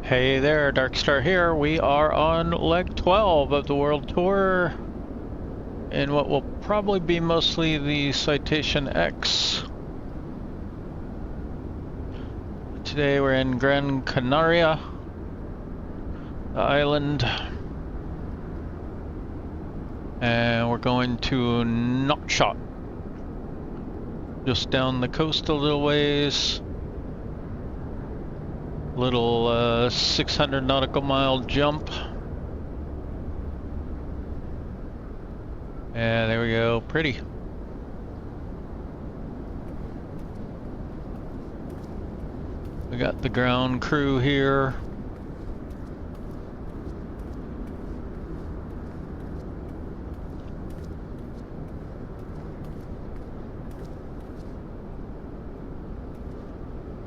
Hey there, Darkstar here. We are on leg 12 of the World Tour in what will probably be mostly the Citation X. Today we're in Gran Canaria, the island, and we're going to Nouakchott, just down the coast a little ways. Little 600 nautical mile jump. And there we go, pretty. We got the ground crew here.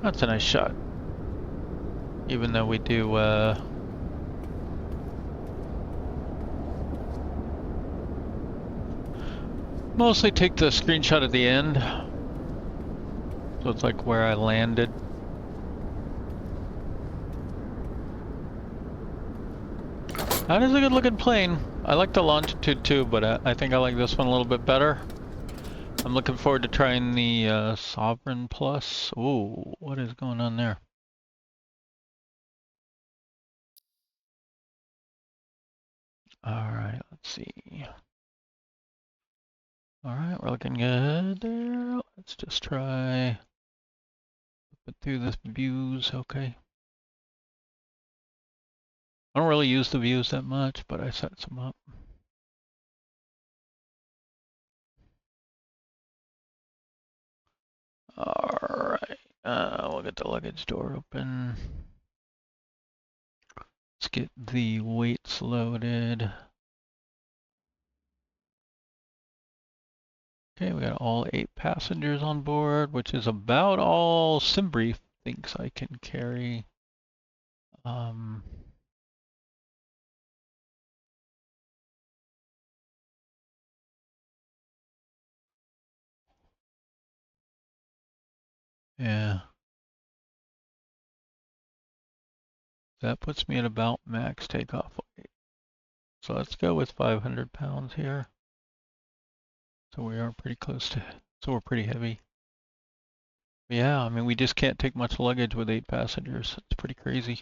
That's a nice shot. Even though we do mostly take the screenshot at the end. So it's like where I landed. That is a good looking plane. I like the Longitude too, but I think I like this one a little bit better. I'm looking forward to trying the Sovereign Plus. Ooh, what is going on there? Alright, let's see. Alright, we're looking good there. Let's just try put through the views, okay. I don't really use the views that much, but I set some up. Alright, we'll get the luggage door open. Let's get the weights loaded. Okay, we got all 8 passengers on board, which is about all SimBrief thinks I can carry. Yeah. That puts me at about max takeoff weight. So let's go with 500 pounds here. So we are pretty close to, so we're pretty heavy. But yeah, I mean, we just can't take much luggage with 8 passengers. It's pretty crazy.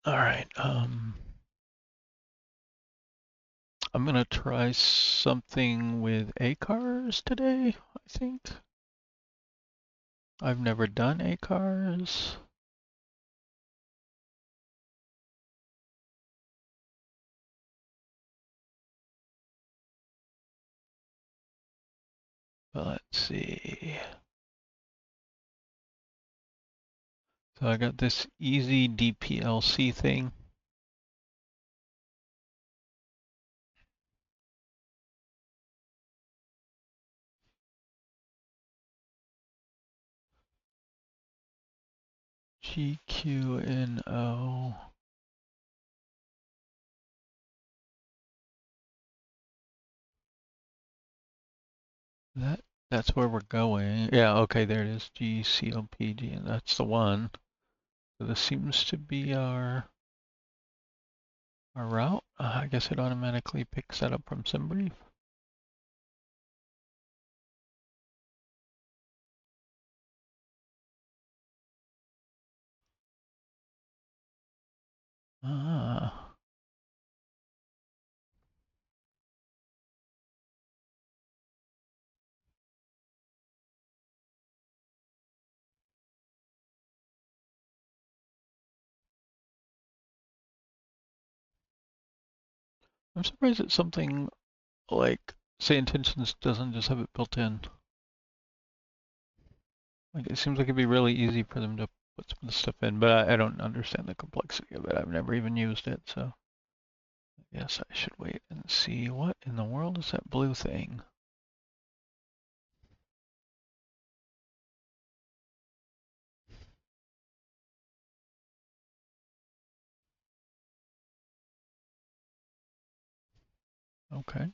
All right, I'm gonna try something with ACARS today, I think. I've never done ACARS. But let's see. So I got this easy DPLC thing. GQNO. That's where we're going. Yeah, okay, there it is. GCLP, and that's the one. So this seems to be our route. I guess it automatically picks that up from SimBrief. Ah. I'm surprised that something like, say, Intentions doesn't just have it built in. Like, it seems like it'd be really easy for them to put some of the stuff in, but I don't understand the complexity of it. I've never even used it, so I guess I should wait and see what in the world is that blue thing. Okay.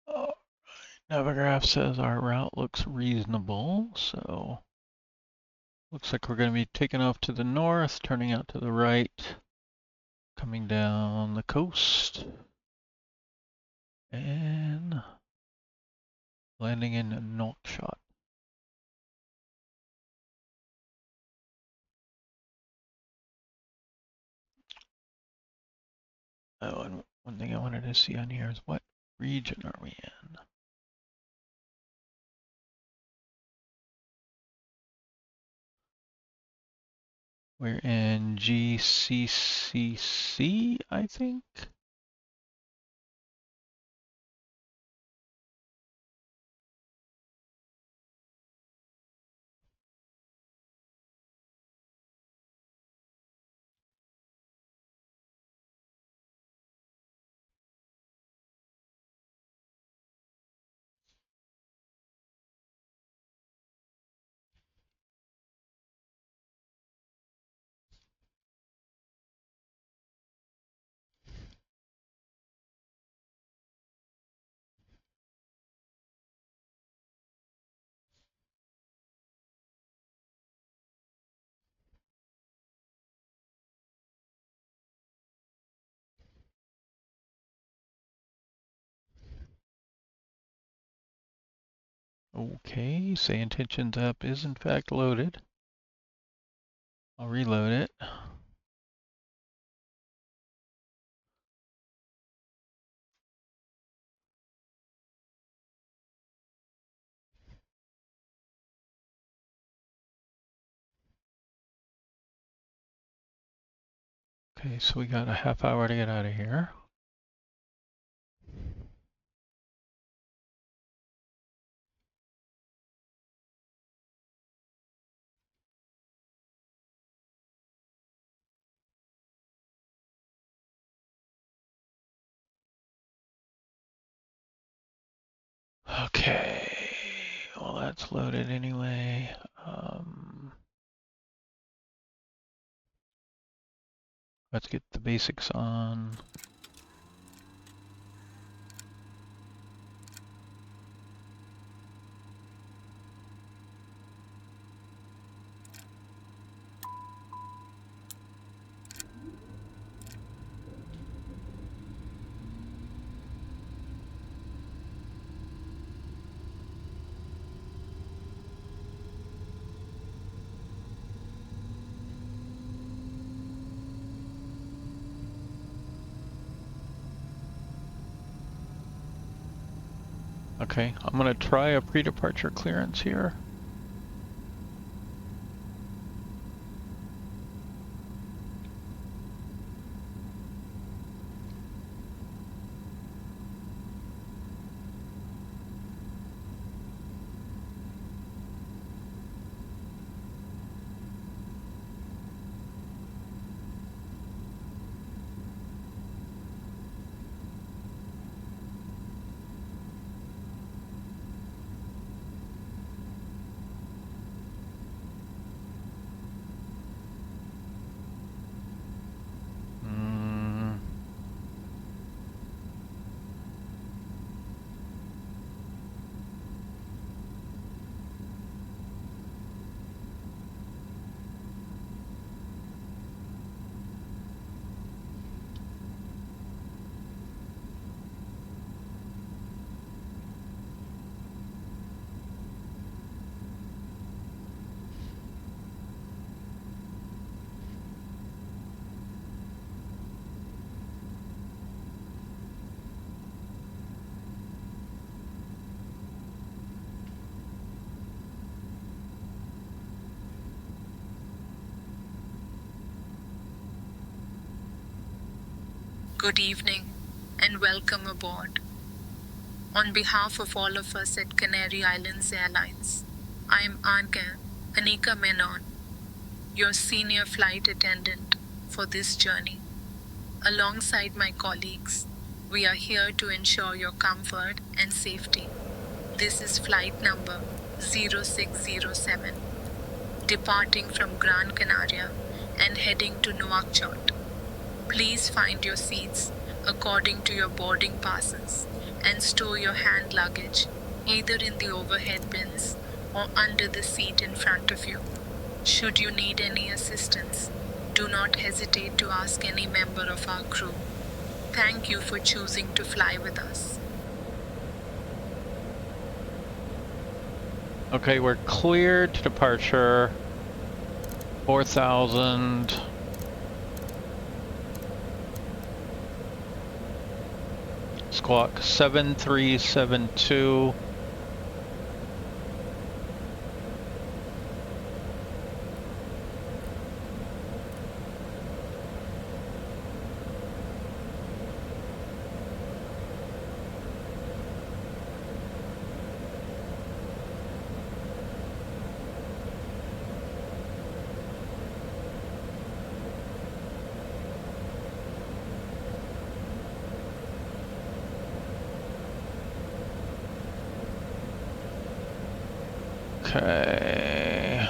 Oh, Navigraph says our route looks reasonable, so looks like we're going to be taking off to the north, turning out to the right, coming down the coast, and landing in Nouakchott. Oh, and one thing I wanted to see on here is what region are we in? We're in GCCC, I think. Okay, say intentions app is in fact loaded. I'll reload it. Okay, so we got a half hour to get out of here. Okay, well that's loaded anyway. Let's get the basics on. Okay, I'm gonna try a pre-departure clearance here. Good evening and welcome aboard. On behalf of all of us at Canary Islands Airlines, I am Anika Menon, your senior flight attendant for this journey. Alongside my colleagues, we are here to ensure your comfort and safety. This is flight number 0607, departing from Gran Canaria and heading to Nouakchott. Please find your seats according to your boarding passes and store your hand luggage either in the overhead bins or under the seat in front of you. Should you need any assistance, do not hesitate to ask any member of our crew. Thank you for choosing to fly with us. Okay, we're cleared to departure. 4,000. Squawk 7372. Okay.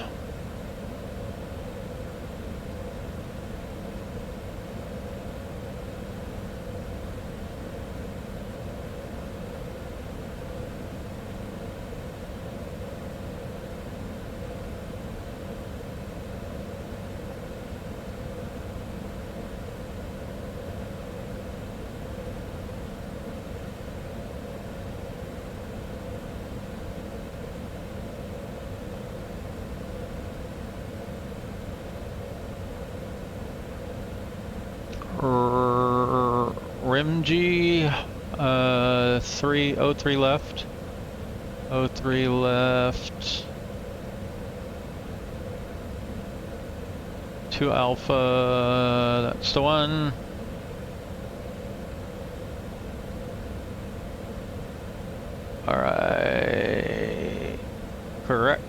REMGI, 303 left. 03 left. 2 Alpha, that's the one. Alright. Correct.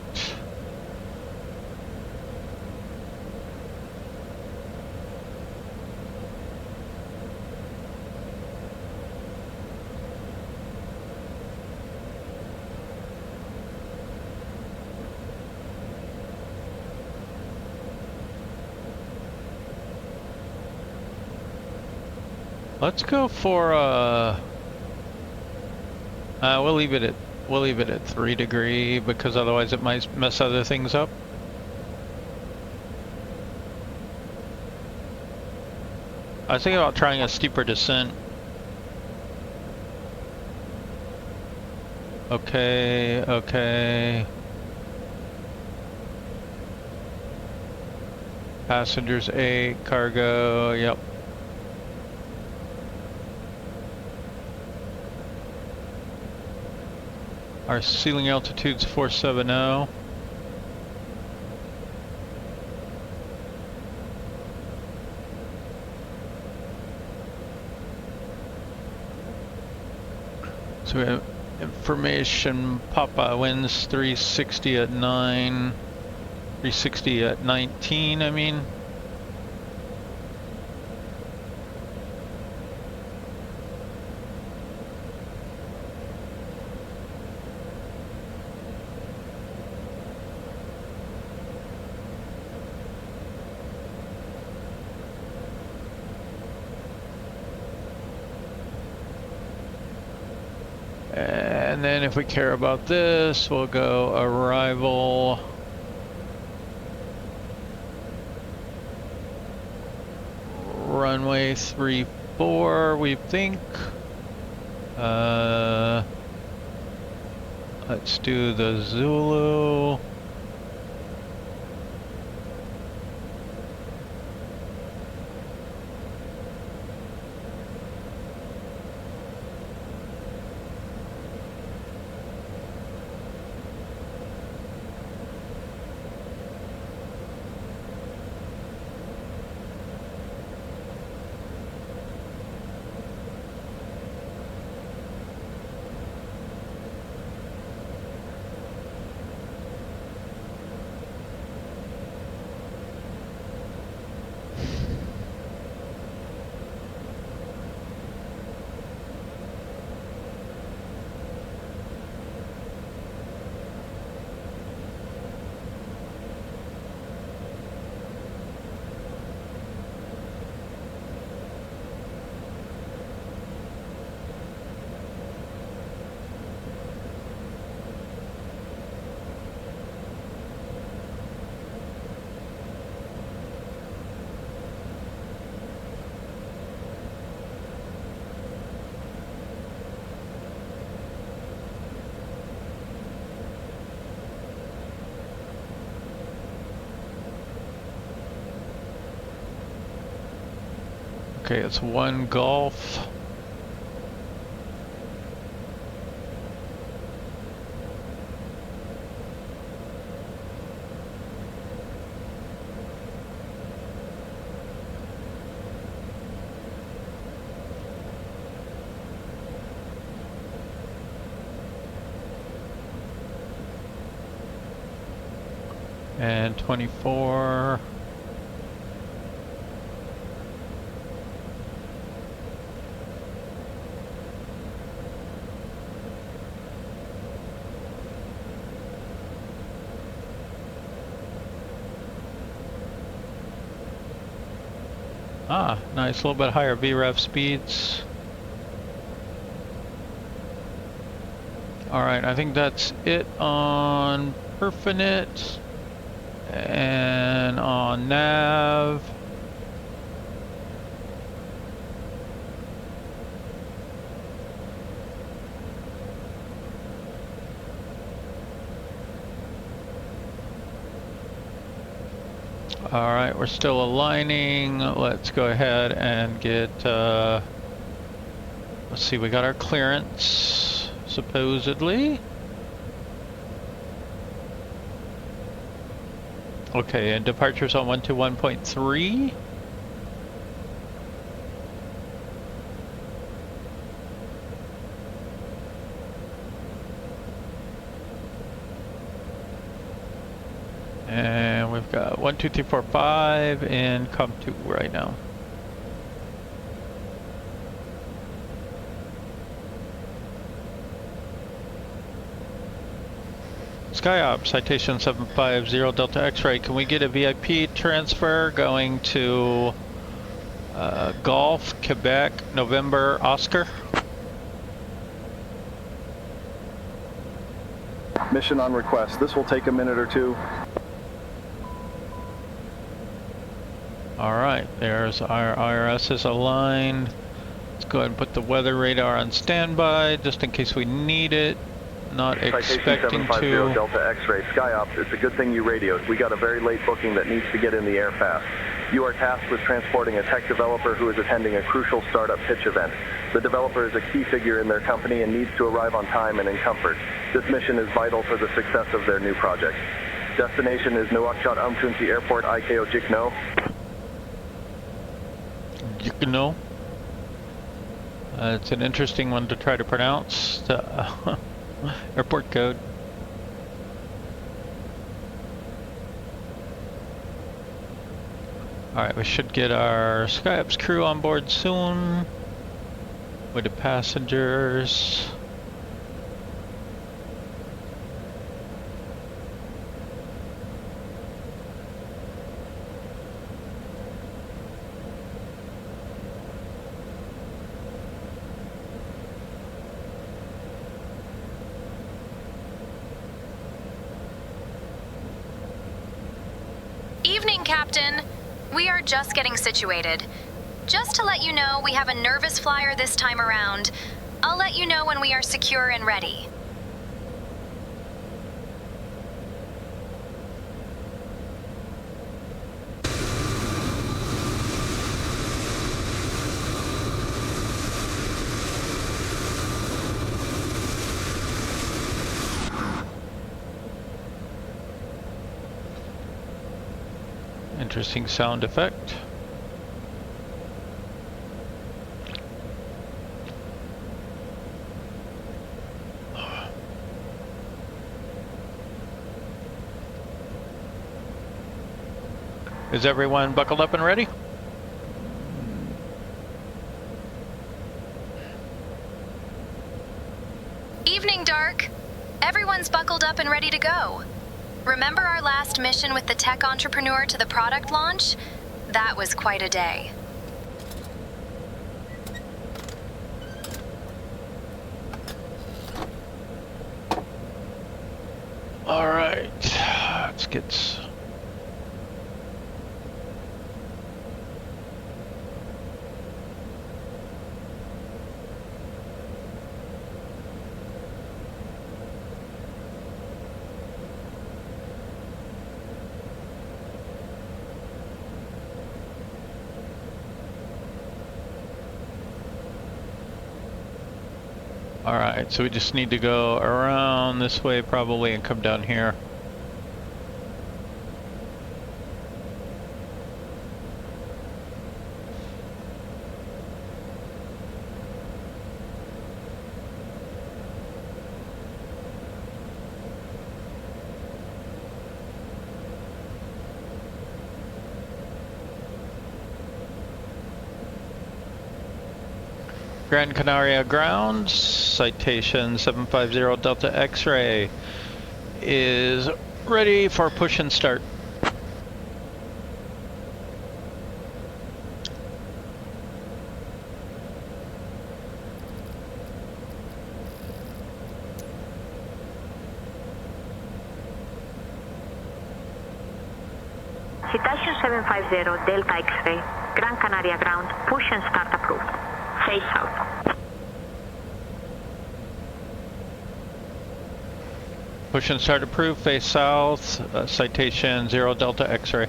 Let's go for we'll leave it at 3 degree because otherwise it might mess other things up. I was thinking about trying a steeper descent. Okay, okay. Passengers 8, cargo, yep. Our ceiling altitude's 470. So we have information, Papa winds 360 at 9, 360 at 19, I mean. And then if we care about this, we'll go arrival. Runway 34, we think. Let's do the Zulu. Okay, it's 1 Golf. And 24. Ah, nice, a little bit higher VREV speeds. Alright, I think that's it on Perfinet. And on Nav. Alright, we're still aligning. Let's go ahead and get, let's see, we got our clearance, supposedly. Okay, and departures on 121.3. And we've got 1, 2, 3, 4, 5 in COM2 right now. SkyOps, Citation 750 Delta X-Ray. Can we get a VIP transfer going to Golf, Quebec, November, Oscar? Mission on request. This will take a minute or two. Alright, there's our IRS is aligned. Let's go ahead and put the weather radar on standby just in case we need it. Not expecting Citation 750 to. Delta X-Ray. SkyOps, it's a good thing you radioed. We got a very late booking that needs to get in the air fast. You are tasked with transporting a tech developer who is attending a crucial startup pitch event. The developer is a key figure in their company and needs to arrive on time and in comfort. This mission is vital for the success of their new project. Destination is Nouakchott-Oumtounsy Airport, IKO GQNO. GQNO. It's an interesting one to try to pronounce. Airport code. Alright, we should get our SkyOps crew on board soon with the passengers. Evening, Captain. We are just getting situated. Just to let you know, we have a nervous flyer this time around. I'll let you know when we are secure and ready. Interesting sound effect. Is everyone buckled up and ready? Evening, Dark. Everyone's buckled up and ready to go. Remember our last mission with the tech entrepreneur to the product launch? That was quite a day. All right, let's get. Alright, so we just need to go around this way probably and come down here. Gran Canaria ground, citation 750 Delta X-ray is ready for push and start. Citation 750 Delta X-ray, Gran Canaria ground, push and start approved. Face south. Push and start approved, face south, citation 0 Delta X-ray.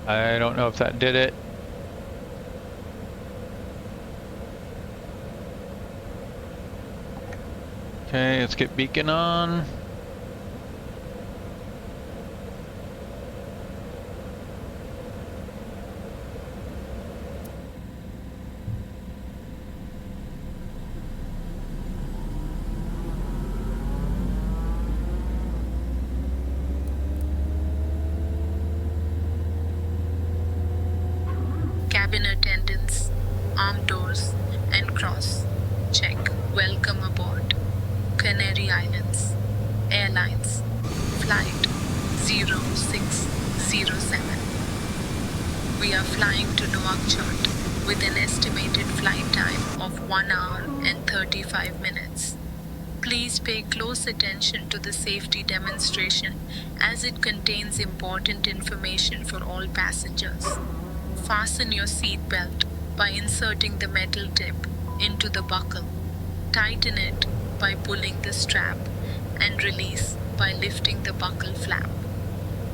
I don't know if that did it. Okay, let's get beacon on. Cabin attendants, arm doors, and cross. Check. Welcome aboard. Canary Islands Airlines Flight 0607. We are flying to Nouakchott with an estimated flight time of 1 hour and 35 minutes. Please pay close attention to the safety demonstration as it contains important information for all passengers. Fasten your seat belt by inserting the metal tip into the buckle. Tighten it by pulling the strap and release by lifting the buckle flap.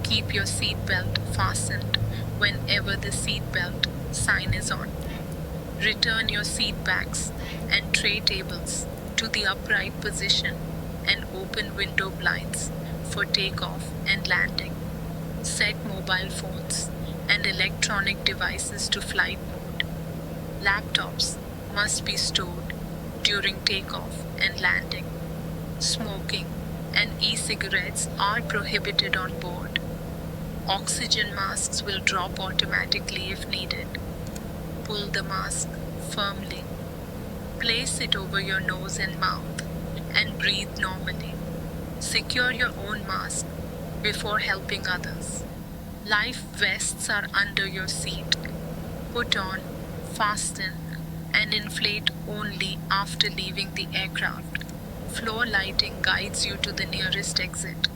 Keep your seat belt fastened whenever the seat belt sign is on. Return your seat backs and tray tables to the upright position and open window blinds for takeoff and landing. Set mobile phones and electronic devices to flight mode. Laptops must be stored during takeoff and landing. Smoking and e-cigarettes are prohibited on board. Oxygen masks will drop automatically if needed. Pull the mask firmly. Place it over your nose and mouth and breathe normally. Secure your own mask before helping others. Life vests are under your seat. Put on, fasten, and inflate only after leaving the aircraft. Floor lighting guides you to the nearest exit.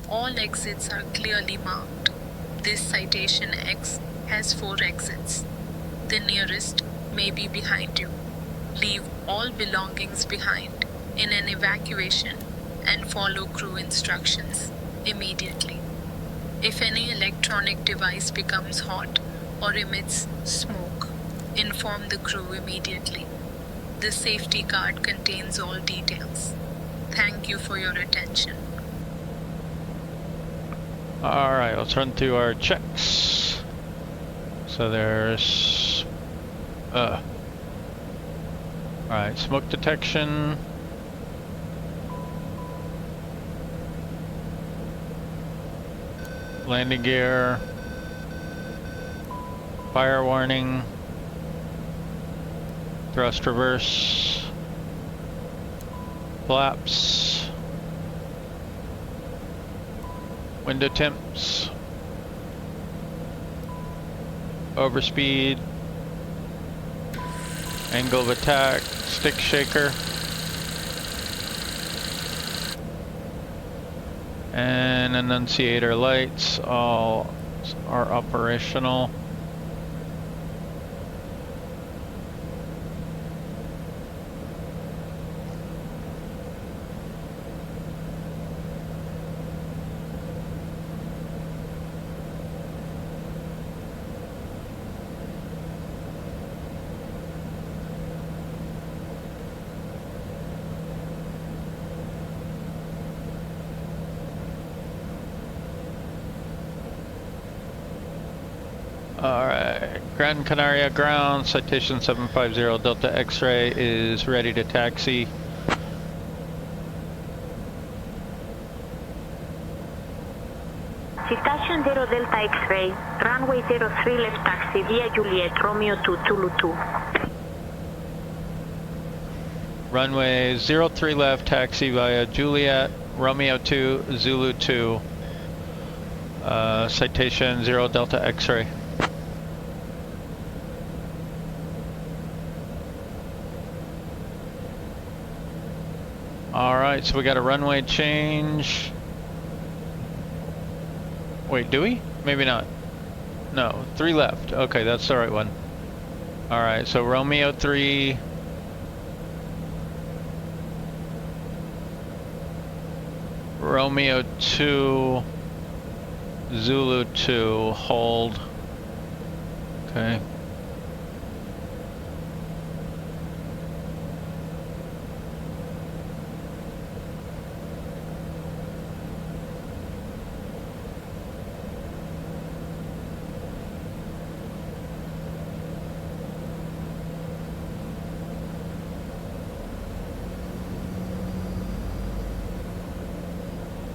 All exits are clearly marked. This Citation X has 4 exits. The nearest may be behind you. Leave all belongings behind in an evacuation and follow crew instructions immediately. If any electronic device becomes hot or emits smoke, inform the crew immediately. The safety card contains all details. Thank you for your attention. Alright, let's run through our checks. So there's alright, smoke detection. Landing gear. Fire warning. Thrust reverse. Flaps. Window temps. Overspeed. Angle of attack. Stick shaker. And annunciator lights all are operational. Alright, Gran Canaria ground, citation 750 Delta X-ray is ready to taxi. Citation 0 Delta X-ray, runway 03 left taxi via Juliet, Romeo 2, Zulu 2. Runway 03 left taxi via Juliet, Romeo 2, Zulu 2. Citation 0 Delta X-ray. Alright, so we got a runway change. Wait, do we? Maybe not. No, 3 left. Okay, that's the right one. Alright, so Romeo 3. Romeo 2. Zulu 2. Hold. Okay.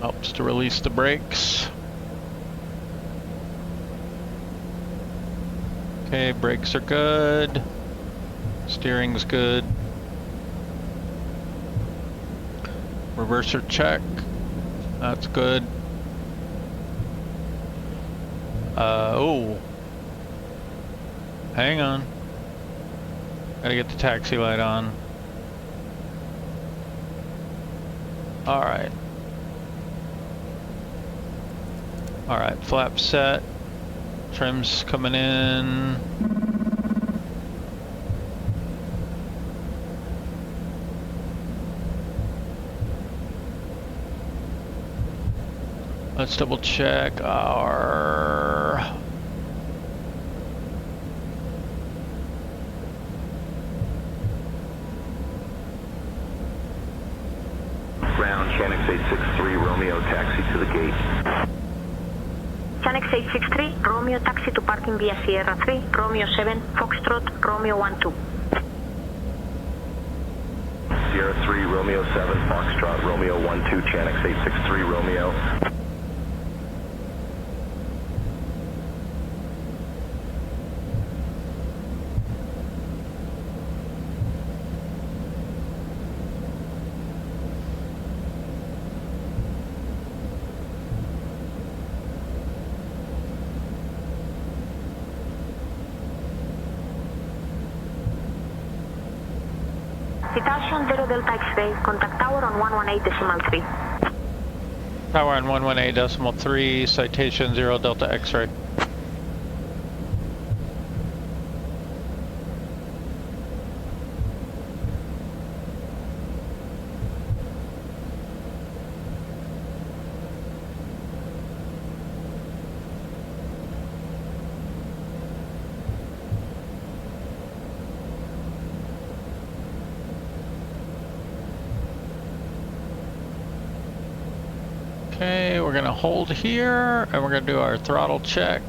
Helps to release the brakes. Okay, brakes are good. Steering's good. Reverser check. That's good. Oh. Hang on. Gotta get the taxi light on. Alright. Alright, flap set. Trim's coming in. Let's double check our... Ground, Chanix 863, Romeo, taxi to the gate. Chanix 863, Romeo taxi to parking via Sierra 3, Romeo 7, Foxtrot, Romeo 1, 2. Sierra 3, Romeo 7, Foxtrot, Romeo 1, 2, Chanix 863, Romeo. Citation 0 Delta X-ray, contact tower on 118.3. Tower on 118.3, citation 0 Delta X-ray. Okay, we're gonna hold here and we're gonna do our throttle check.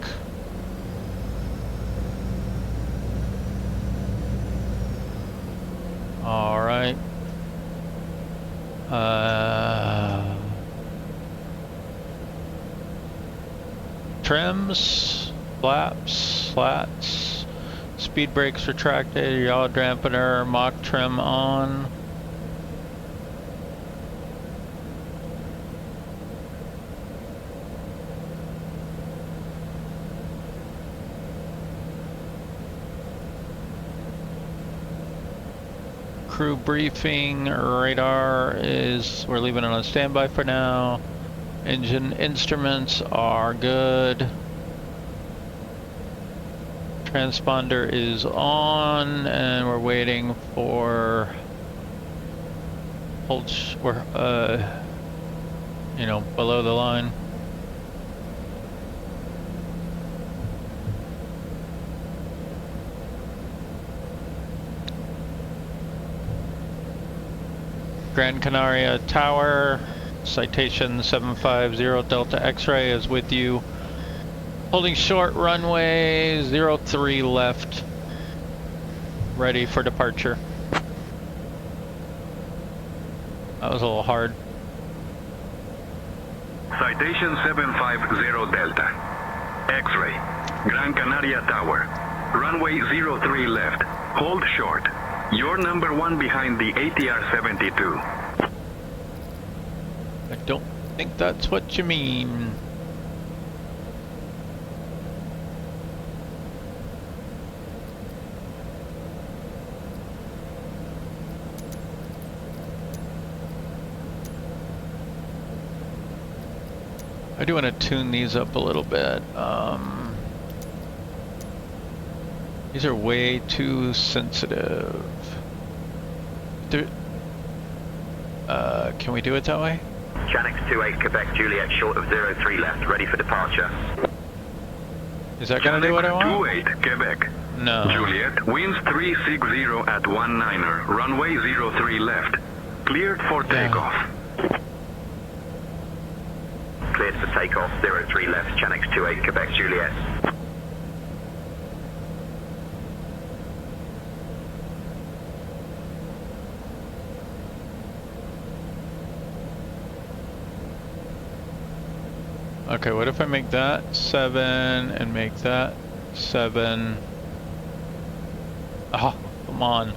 All right. Trims, flaps, slats, speed brakes retracted, yaw dampener, mock trim on. Crew briefing, radar is, we're leaving it on standby for now. Engine instruments are good. Transponder is on and we're waiting for, we're, you know, below the line. Gran Canaria Tower, citation 750 Delta X-ray is with you. Holding short, runway 03 left. Ready for departure. That was a little hard. Citation 750 Delta. X-ray. Gran Canaria Tower. Runway 03 left. Hold short. You're number 1 behind the ATR 72. I don't think that's what you mean. I do want to tune these up a little bit. These are way too sensitive. Can we do it that way? Channix 28 Quebec Juliet short of 03 left, ready for departure. Is that gonna do what I want? 28 Quebec. No. Juliet, winds 360 at 19er, runway 03 left. Cleared for takeoff. Cleared for takeoff, 03 left, Channix 28 Quebec Juliet. Okay, what if I make that 7 and make that 7? Oh, come on.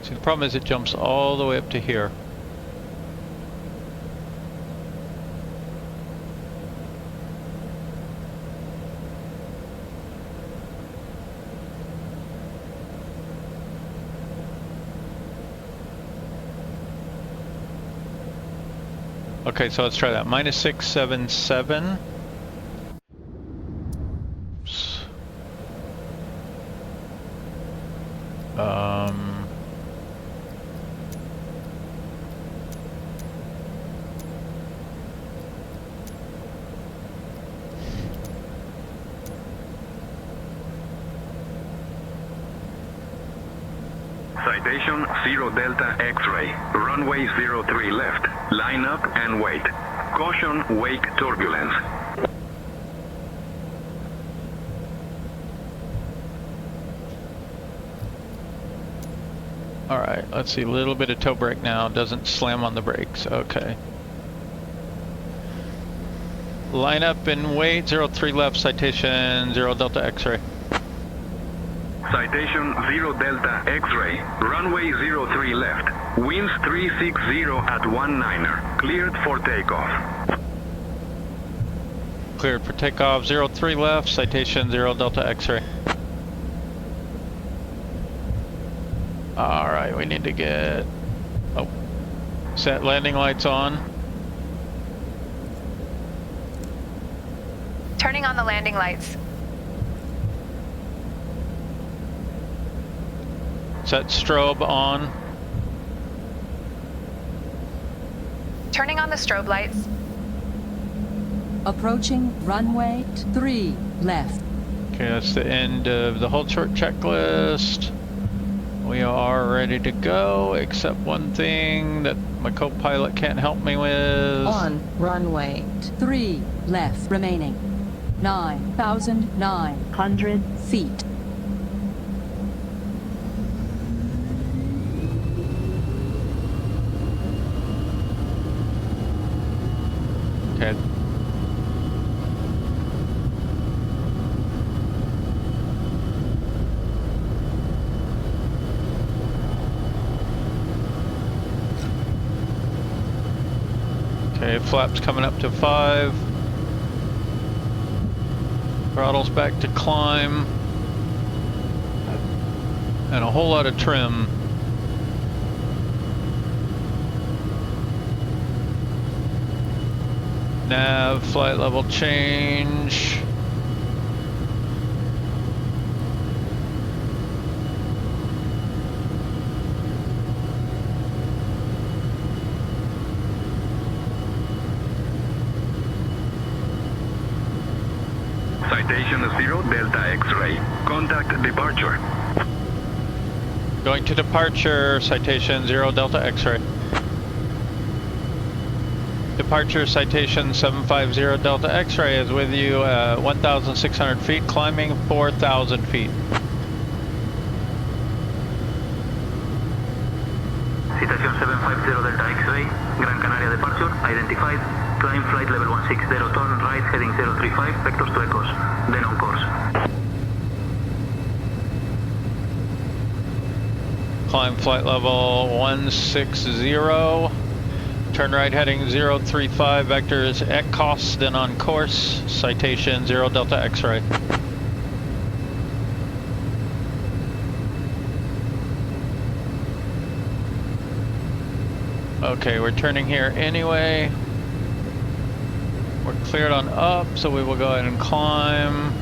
See, the problem is it jumps all the way up to here. Okay, so let's try that. -677. Oops. Citation 0 Delta X-ray. Runway 03 left. Line up and wait. Caution, wake turbulence. Alright, let's see. A little bit of toe brake now. Doesn't slam on the brakes. Okay. Line up and wait. 03 left. Citation 0 Delta X-ray. Citation 0 Delta X-ray. Runway 03 left. Winds 360 at 19er. Cleared for takeoff. Cleared for takeoff. 03 left. Citation 0 Delta X-ray. Alright, we need to get... Oh. Set landing lights on. Turning on the landing lights. Set strobe on. Turning on the strobe lights. Approaching runway 3 left. Okay, that's the end of the hold short checklist. We are ready to go, except one thing that my co-pilot can't help me with. On runway 3 left remaining. 9,900 feet. Okay. Okay, flaps coming up to 5. Throttles back to climb. And a whole lot of trim. Nav, flight level change. Citation 0 Delta X-ray. Contact departure. Going to departure, citation 0 Delta X-ray. Departure, citation 750 Delta X-ray is with you 1,600 feet, climbing 4,000 feet. Citation 750 Delta X-ray, Gran Canaria departure, identified, climb flight level 160, turn right heading 035, vectors to echoes, then on course. Climb flight level 160, turn right heading 035, vectors ECOS, then on course, citation 0 Delta X-ray. Okay, we're turning here anyway. We're cleared on up, so we will go ahead and climb.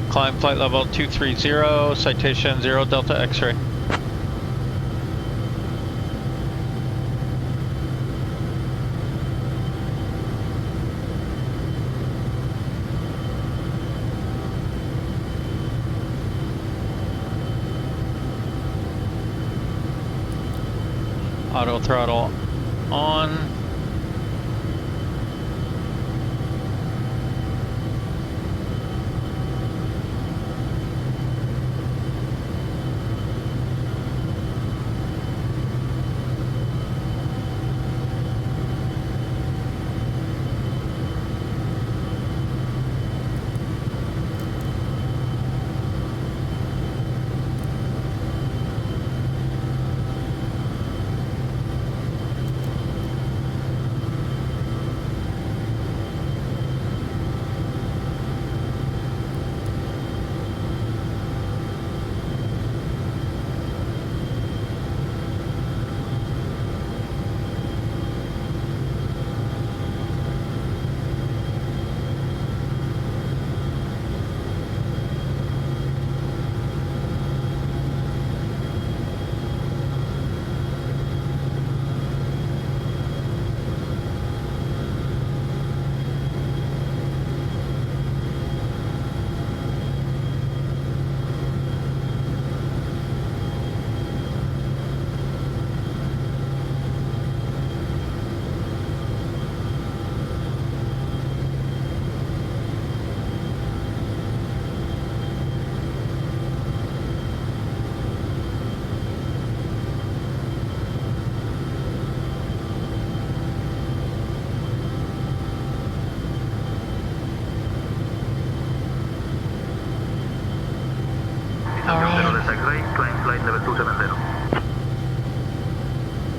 Climb flight level 230, citation 0 Delta X-ray. Auto throttle on.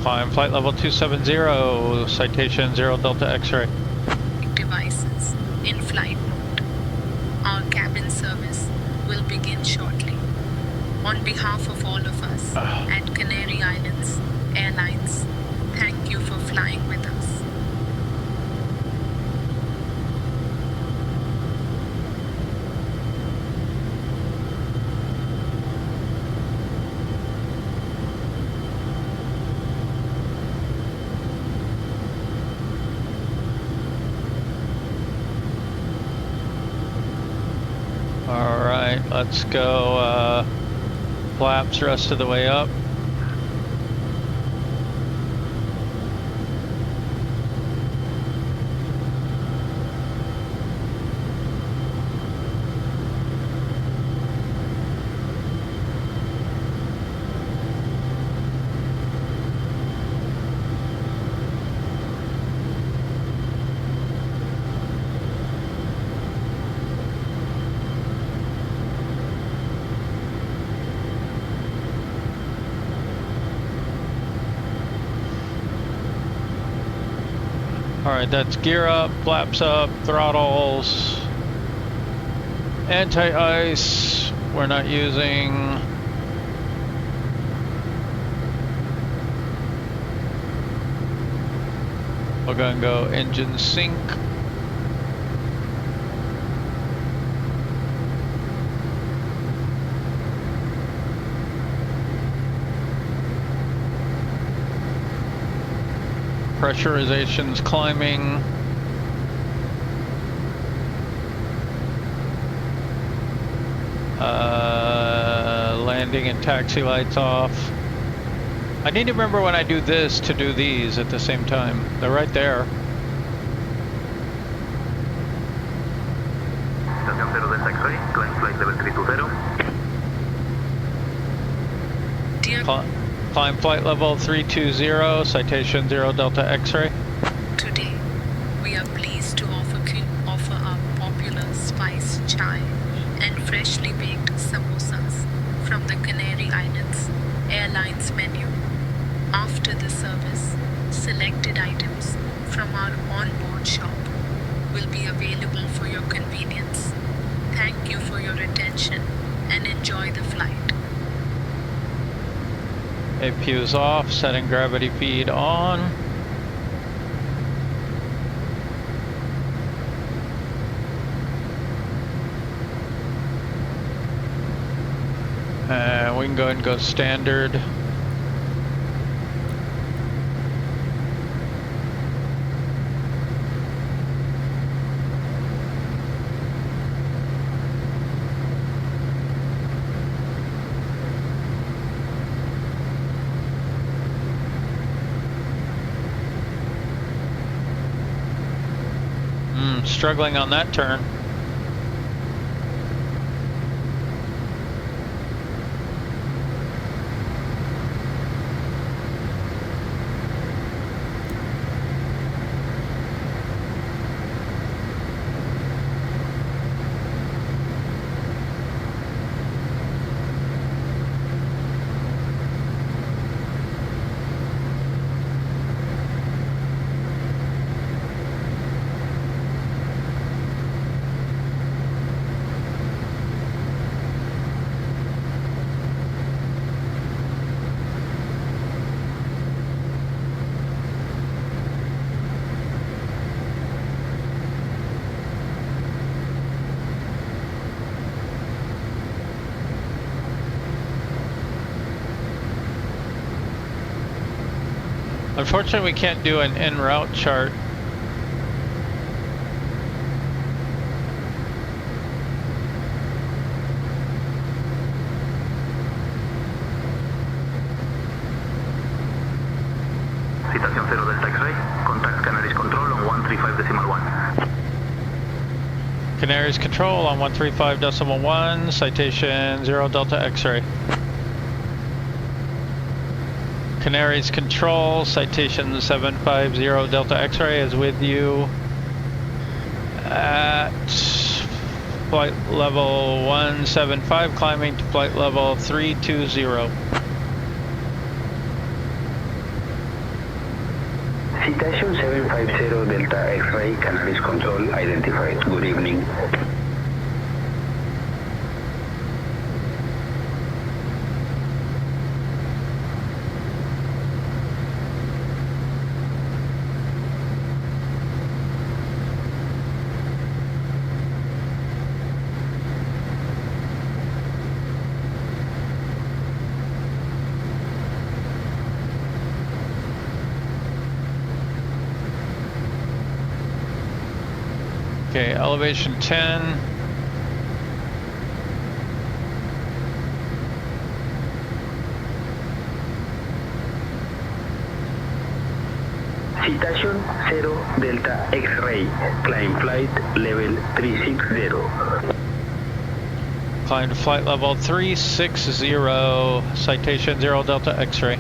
Climb flight level 270, citation 0 Delta X-ray. Devices in flight mode. Our cabin service will begin shortly. On behalf of all of us at Canary Islands Airlines, thank you for flying with us. Alright, let's go flaps rest of the way up. Alright, that's gear up, flaps up, throttles, anti-ice, we're not using. We're gonna go engine sync. pressurization's climbing. Landing and taxi lights off. I need to remember when I do this to do these at the same time. They're right there. Citation 0 Delta X-ray, climb flight level 320. Dear, Climb flight level 320, citation 0 Delta X-ray. today we are pleased to offer our popular spice chai and freshly baked samosas from the Canary Islands Airlines menu. After the service, selected items from our onboard shop will be available for your convenience. Thank you for your attention and enjoy the flight. APU's off, setting gravity feed on. We can go ahead and go standard. Struggling on that turn. Unfortunately, we can't do an en route chart. Citation 0 Delta X-ray, contact Canaries Control on 135.1. Canaries Control on 135.1, citation 0 Delta X-ray. Canaries Control, citation 750 Delta X-ray is with you at flight level 175, climbing to flight level 320. Citation 750 Delta X-ray, Canaries Control identified. Good evening. Okay, elevation 10. Citation 0 Delta X-ray, climb flight level 360. Climb to flight level 360, citation 0 Delta X-ray.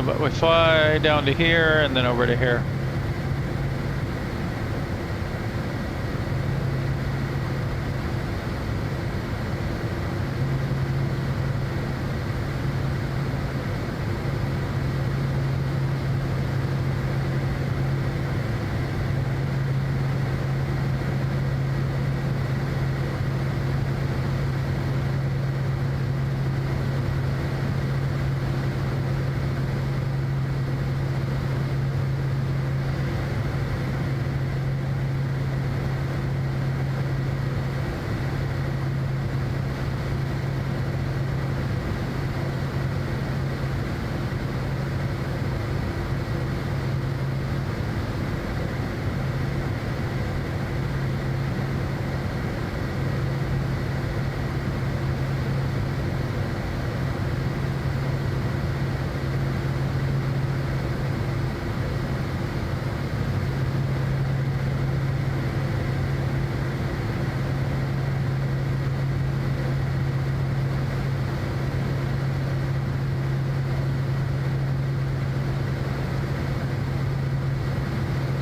But we fly down to here and then over to here.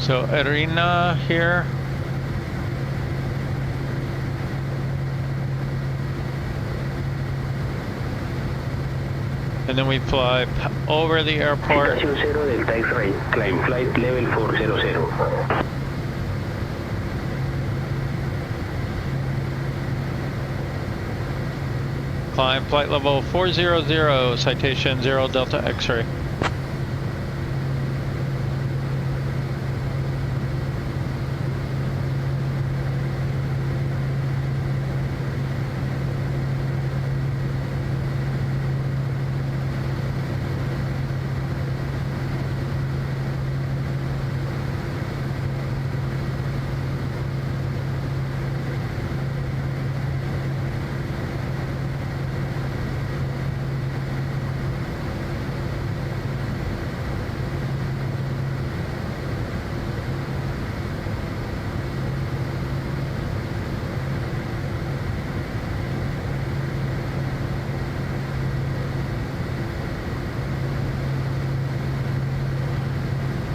So ERENA here. And then we fly over the airport. Citation 0 Delta X-ray, climb flight level 400. Climb flight level 400, citation 0 Delta X-ray.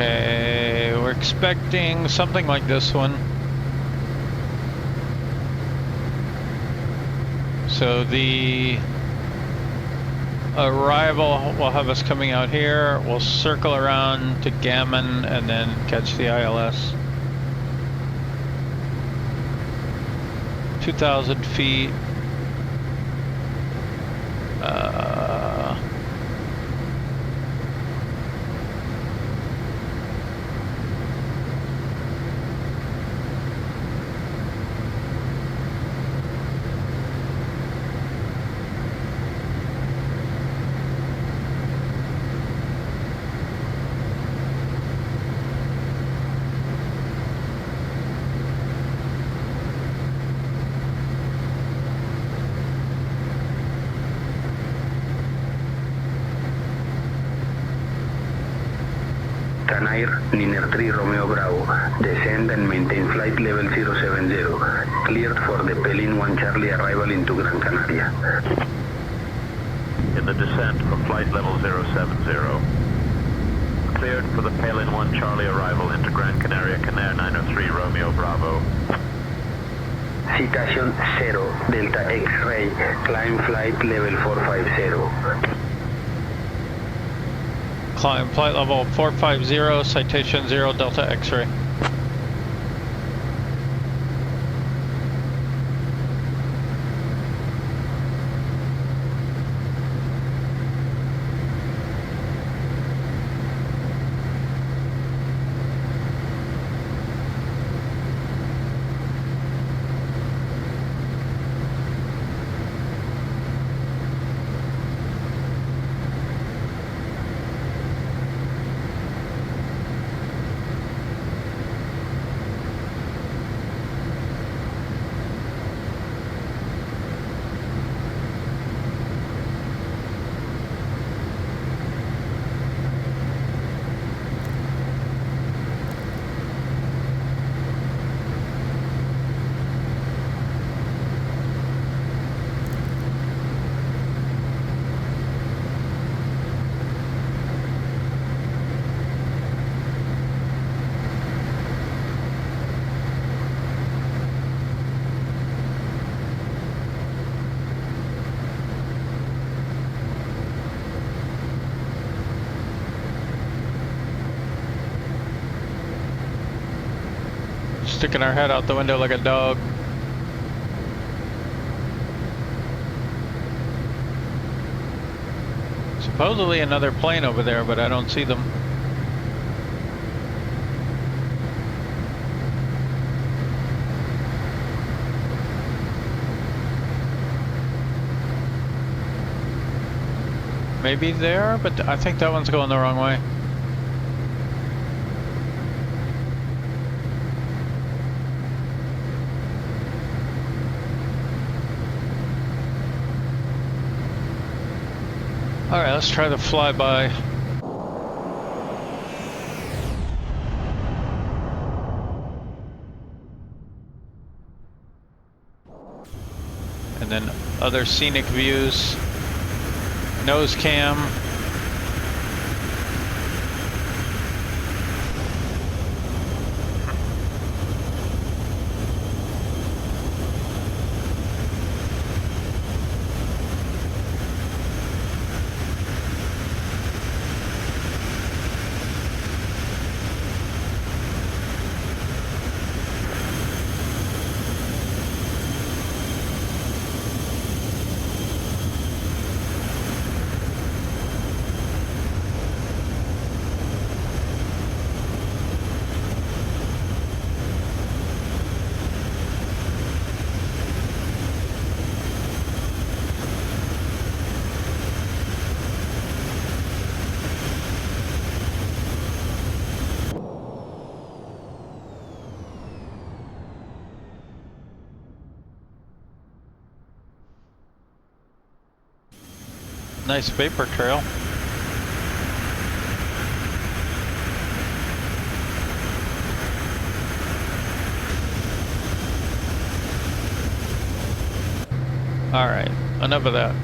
Okay, we're expecting something like this one. So the arrival will have us coming out here. We'll circle around to Gammon and then catch the ILS. 2,000 feet. Canair, Niner 3 Romeo Bravo, descend and maintain flight level 070, cleared for the Pelin 1 Charlie arrival into Gran Canaria. In the descent for flight level 070. Cleared for the Pelin 1 Charlie arrival into Gran Canaria, Canair 903 Romeo Bravo. Citation 0 Delta X-ray, climb flight level 450. Climb flight level 450, citation 0 Delta X-ray. Sticking our head out the window like a dog. Supposedly another plane over there, but I don't see them. Maybe there, but I think that one's going the wrong way. Alright, let's try the flyby. And then other scenic views. Nose cam. Nice vapor trail. All right, enough of that.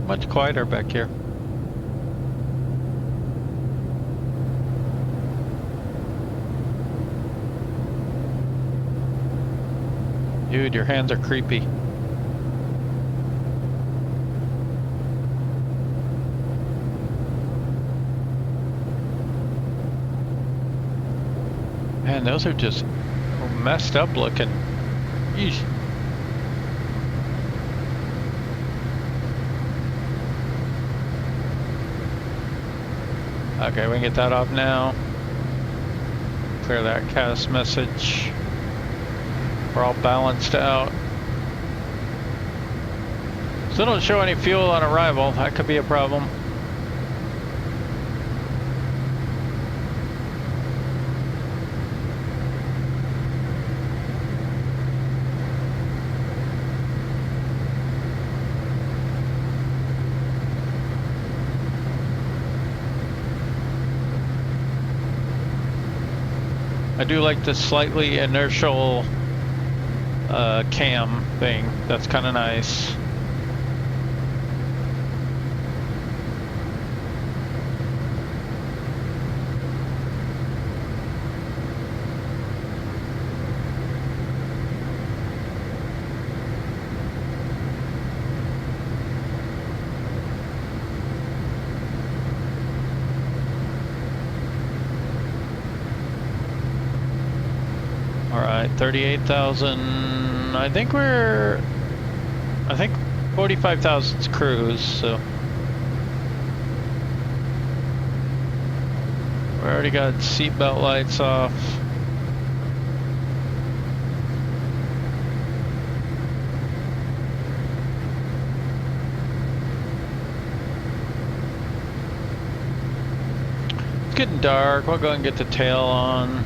Much quieter back here. Dude, your hands are creepy. Man, those are just messed up looking. Yeesh. Okay, we can get that off now. Clear that cast message. We're all balanced out. Still don't show any fuel on arrival. That could be a problem. I do like the slightly inertial cam thing. That's kind of nice. All right, 38,000. I think 45,000's cruise, so. We already got seatbelt lights off. It's getting dark. We'll go and get the tail on.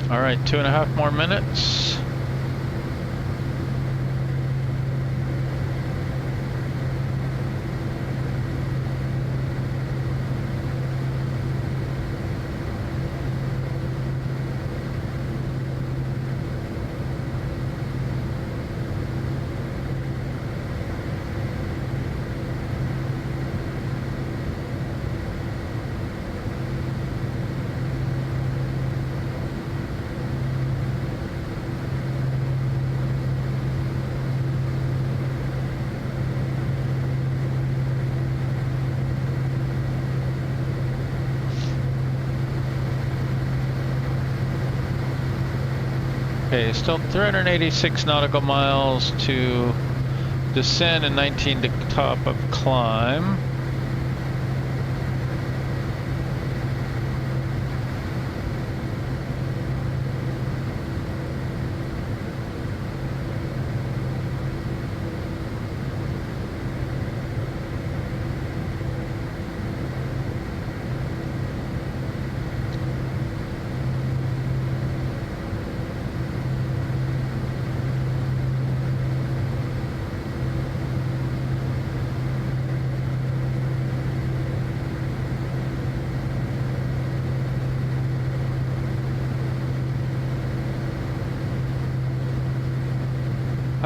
All right, 2.5 more minutes. Okay, still 386 nautical miles to descend and 19 to top of climb.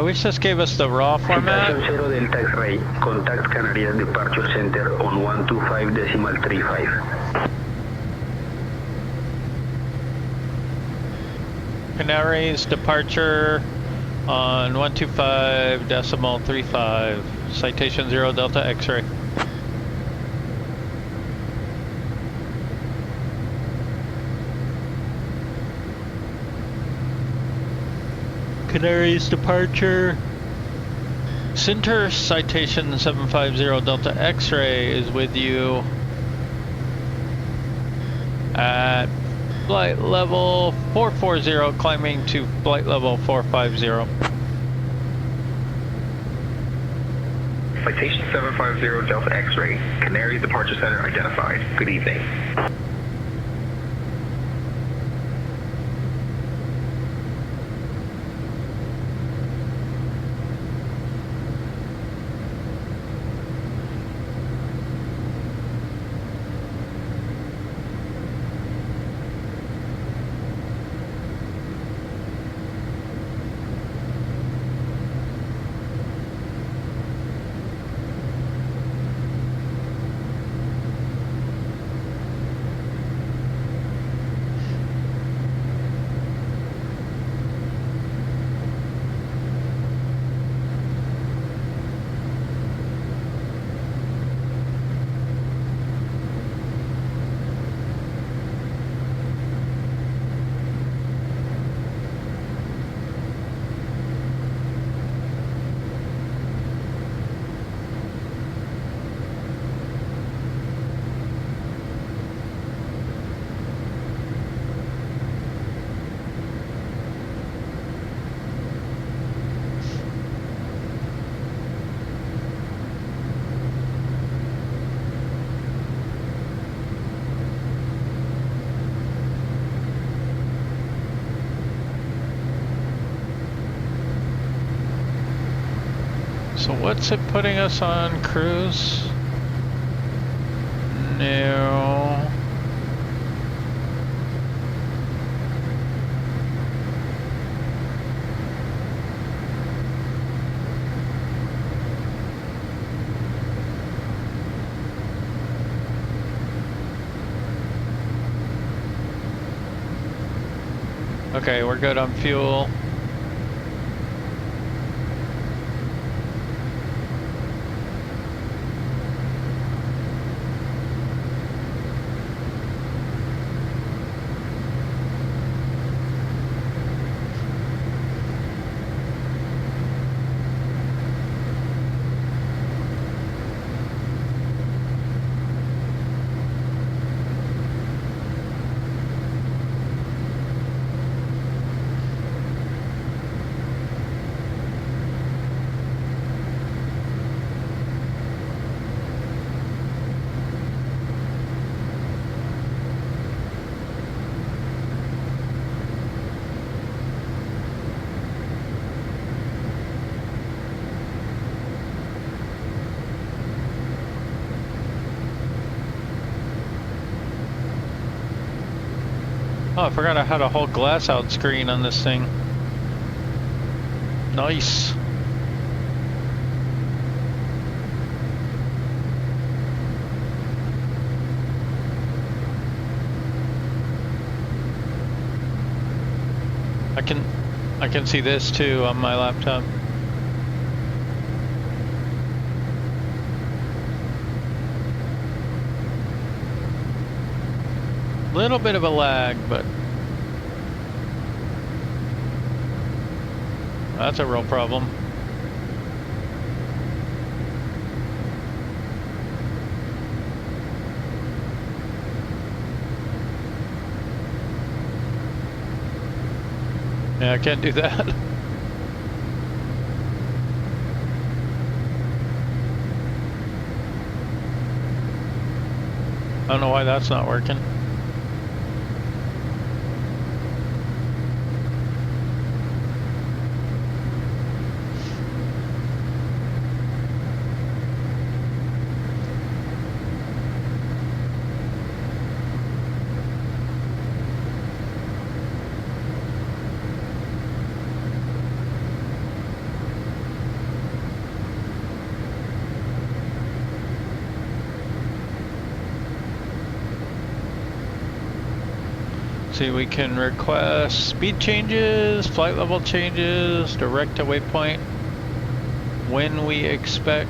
I wish this gave us the raw format. Citation 0 Delta X-ray. Contact Canaria Departure Center on 125.35. Canaries departure on 125.35. Citation 0 Delta X-ray. Canaries departure. Center Citation 750 Delta X-ray is with you at flight level 440, climbing to flight level 450. Citation 750 Delta X-ray. Canaries Departure Center identified. Good evening. So what's it putting us on cruise? No. Okay, we're good on fuel. Oh, I forgot I had a whole glass out screen on this thing. Nice. I can see this too on my laptop. Little bit of a lag, but that's a real problem. Yeah, I can't do that. I don't know why that's not working. see, we can request speed changes, flight level changes, direct to waypoint, when we expect.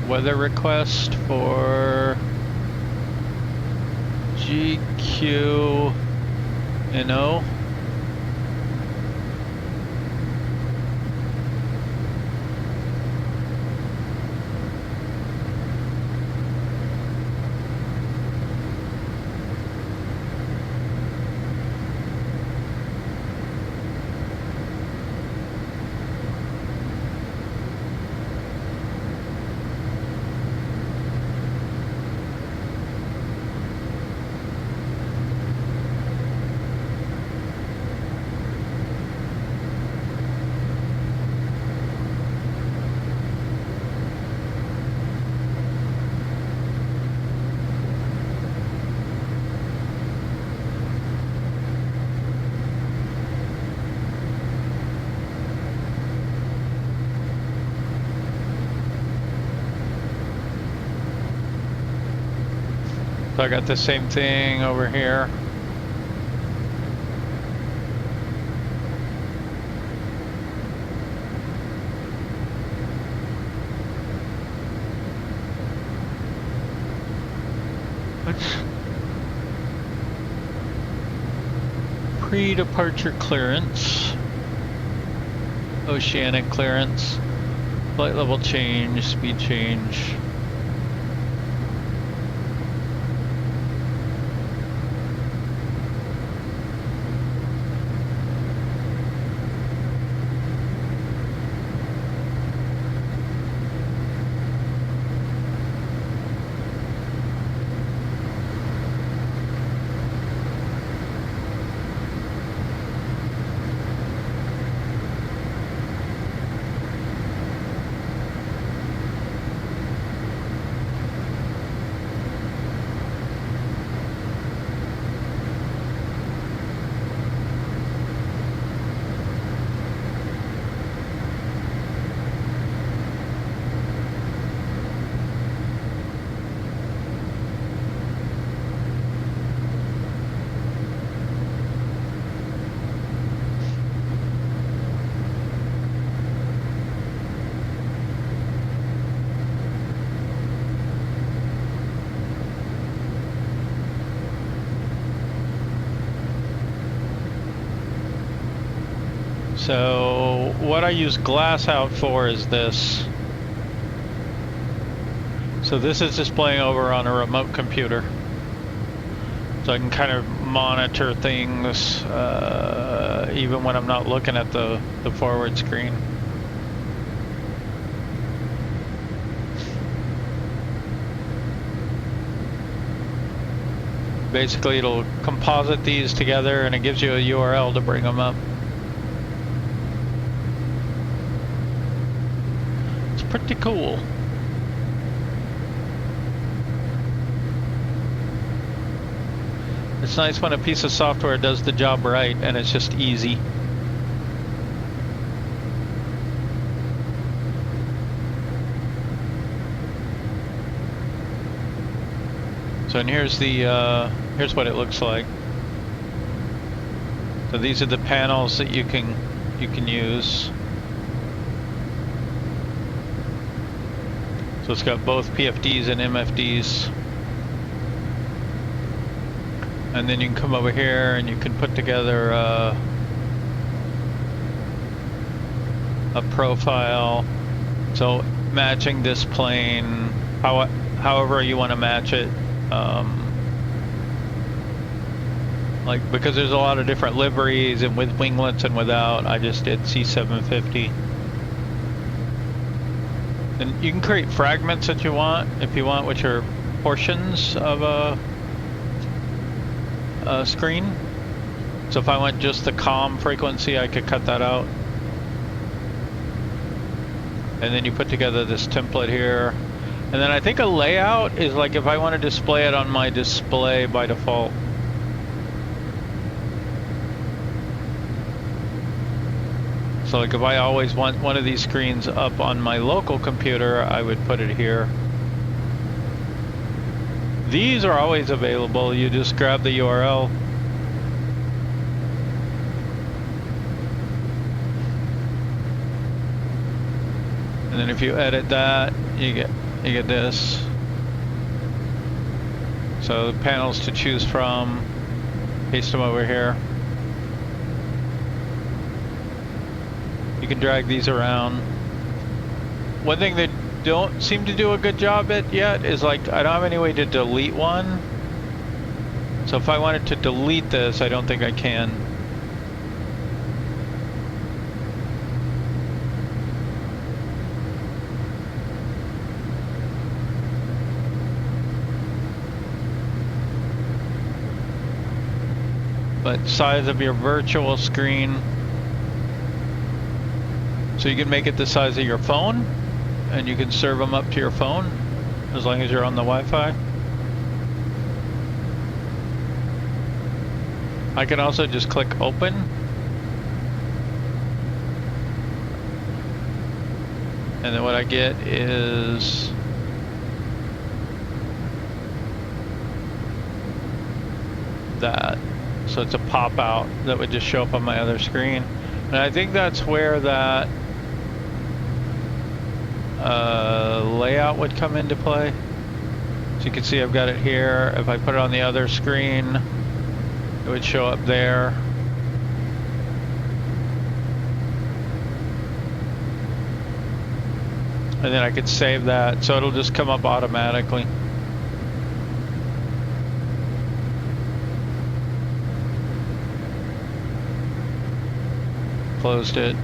Weather request for GQNO. So I got the same thing over here. What's pre-departure clearance? Oceanic clearance. Flight level change, speed change. So what I use glass out for is this. So this is displaying over on a remote computer. So I can kind of monitor things even when I'm not looking at the forward screen. Basically it'll composite these together and it gives you a URL to bring them up. Pretty cool. It's nice when a piece of software does the job right and it's just easy. So and here's the here's what it looks like. So these are the panels that you can use. So it's got both PFDs and MFDs. And then you can come over here and you can put together a profile. So matching this plane, however you want to match it. Like because there's a lot of different liveries and with winglets and without, I just did C750. And you can create fragments that you want, if you want, which are portions of a screen. So if I want just the COM frequency, I could cut that out. And then you put together this template here. And then I think a layout is like if I want to display it on my display by default. So like if I always want one of these screens up on my local computer, I would put it here. These are always available. You just grab the URL. And then if you edit that, you get this. So the panels to choose from, paste them over here. You can drag these around. One thing they don't seem to do a good job at yet is like, I don't have any way to delete one. So if I wanted to delete this, I don't think I can. But size of your virtual screen. So you can make it the size of your phone, and you can serve them up to your phone as long as you're on the Wi-Fi. I can also just click open. And then what I get is that. So it's a pop out that would just show up on my other screen. And I think that's where that layout would come into play. So you can see I've got it here. If I put it on the other screen, it would show up there. And then I could save that, so it'll just come up automatically. Closed it.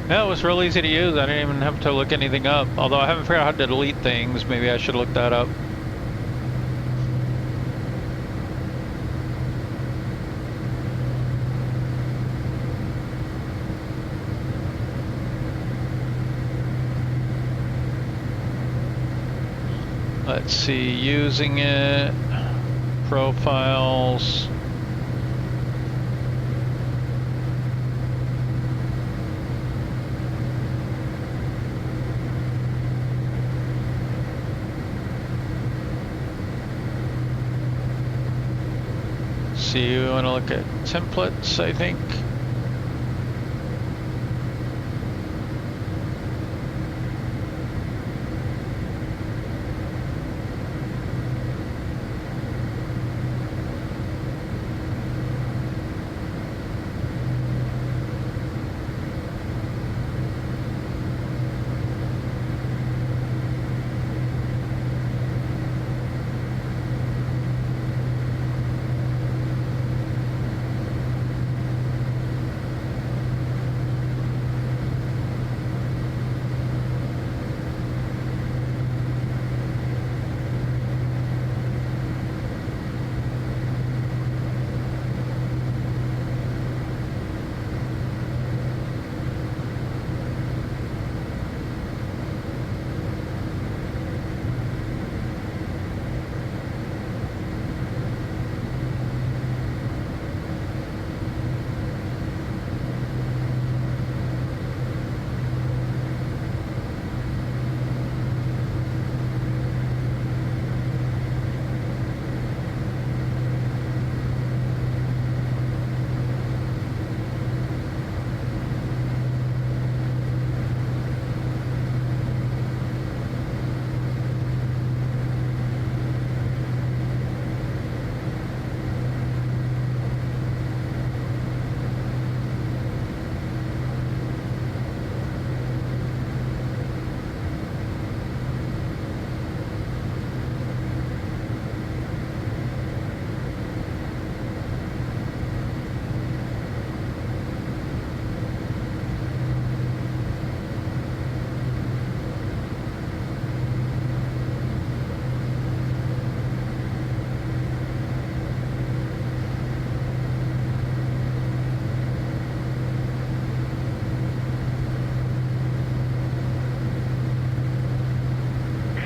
Yeah, it was real easy to use. I didn't even have to look anything up. Although I haven't figured out how to delete things. Maybe I should look that up. Let's see, using it, profiles. See, you want to look at templates, I think.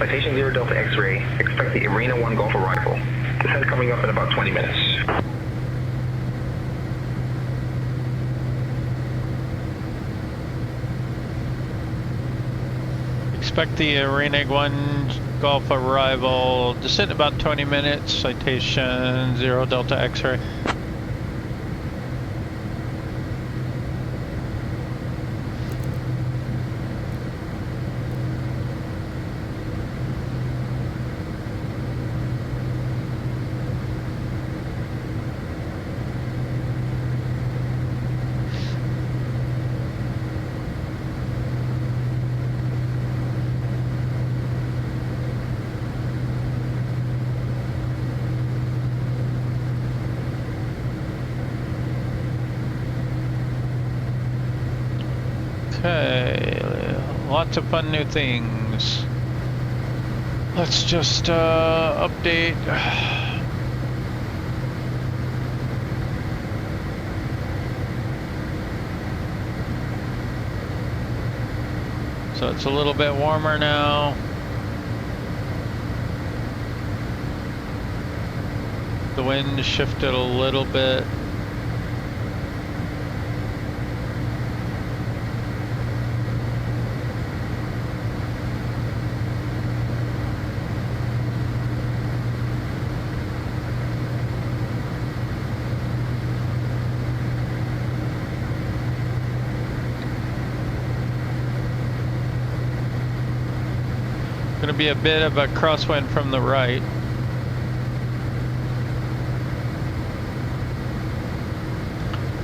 Citation 0 Delta X-ray, expect the ERENA 1 Golf arrival. Descent coming up in about 20 minutes. Expect the ERENA 1 Golf arrival. Descent in about 20 minutes. Citation 0 Delta X-ray. Okay, lots of fun new things. Let's just update. So it's a little bit warmer now. The wind shifted a little bit. Gonna be a bit of a crosswind from the right.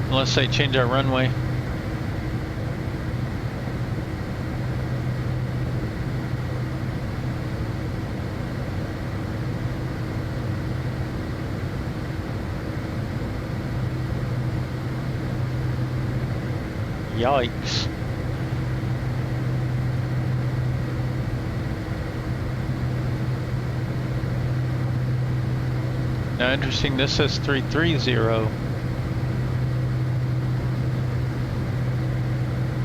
Unless they change our runway. Yikes. Now interesting, this says 330.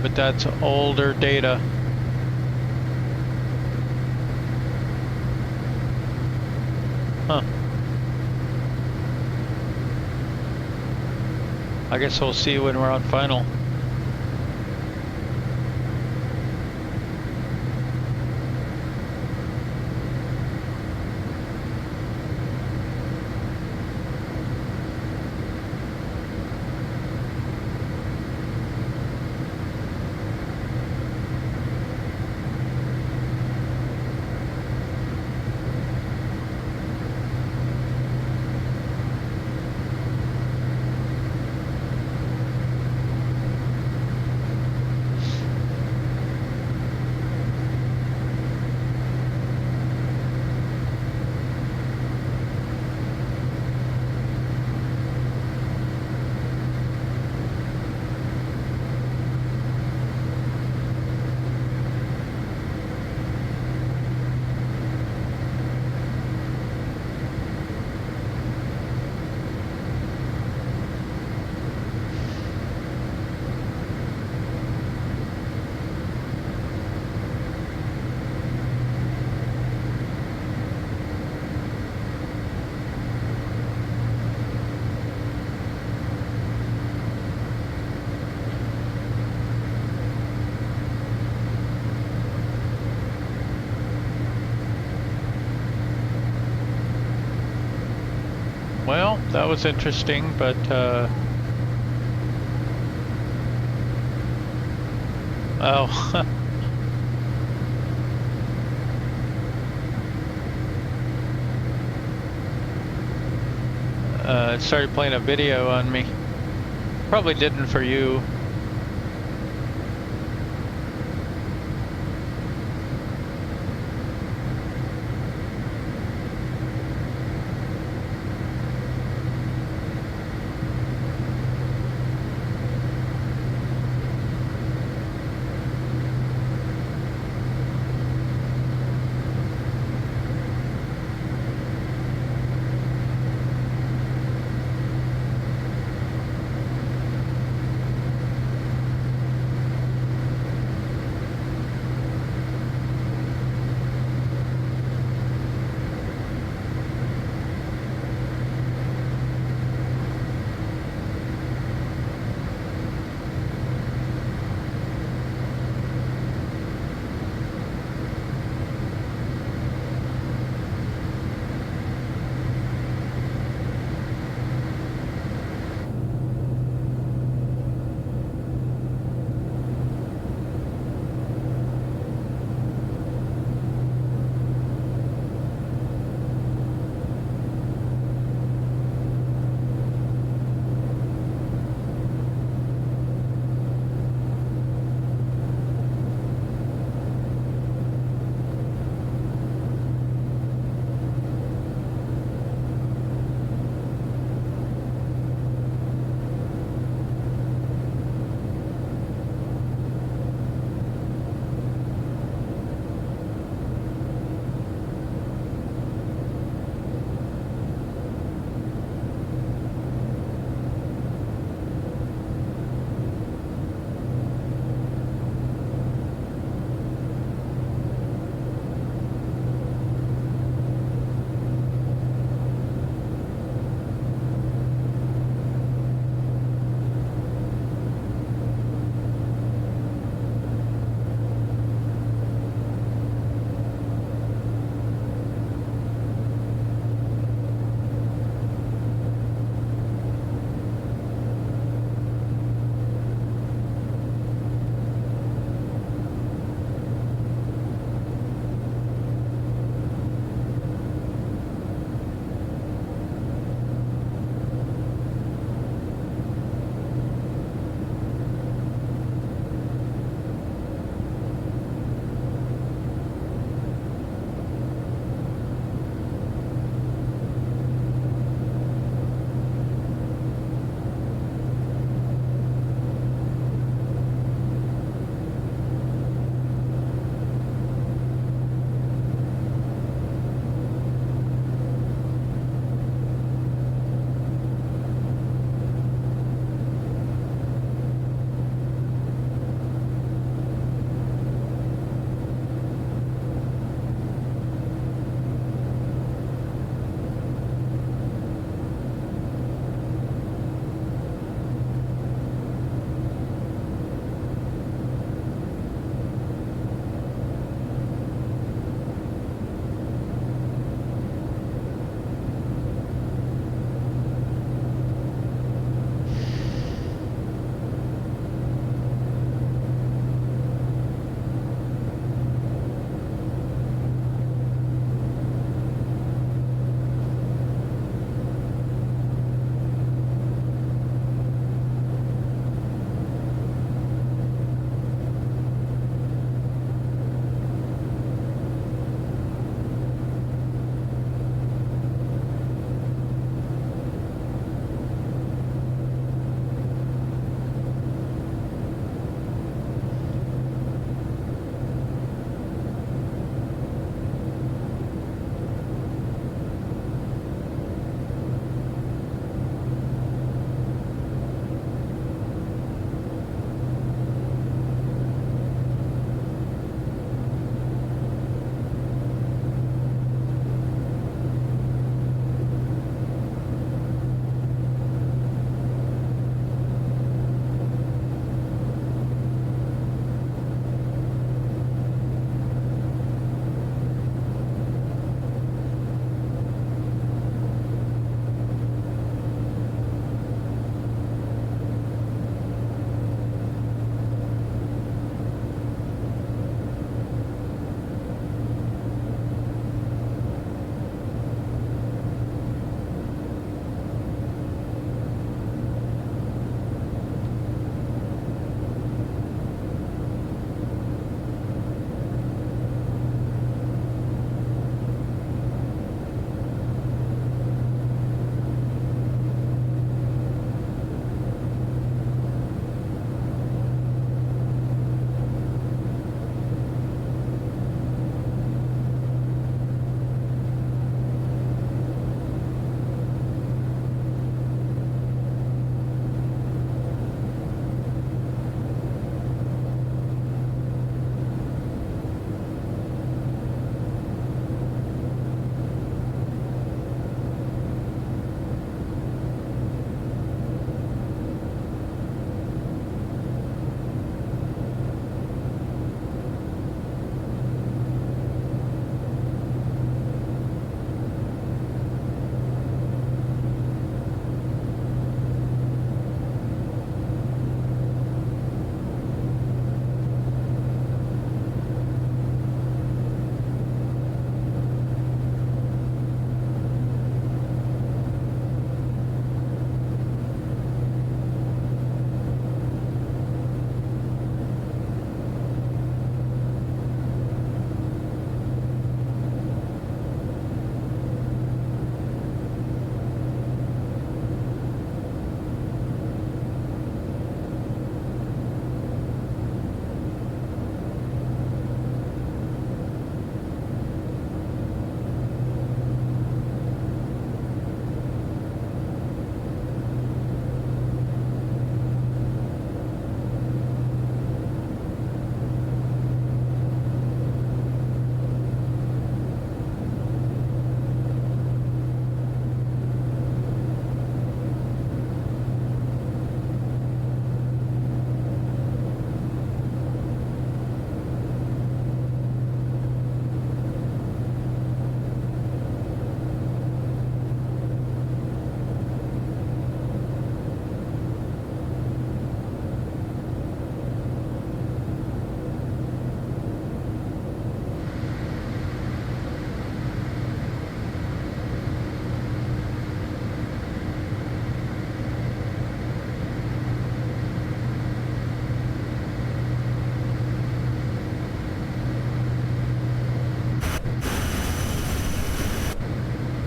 But that's older data. Huh. I guess we'll see when we're on final. Well, that was interesting, but oh. It started playing a video on me. Probably didn't for you.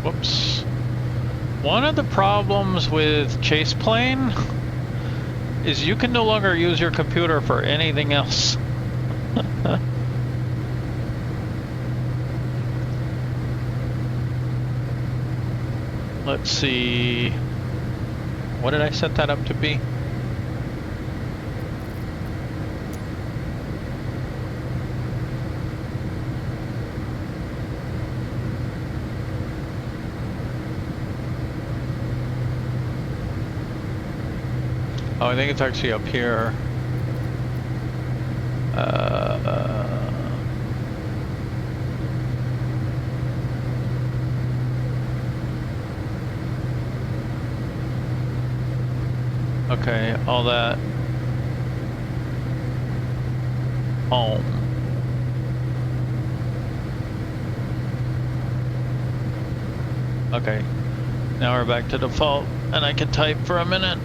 Whoops. One of the problems with Chase Plane is you can no longer use your computer for anything else. Let's see. What did I set that up to be? Oh, I think it's actually up here. Okay, all that. Home. Okay, now we're back to default, and I can type for a minute.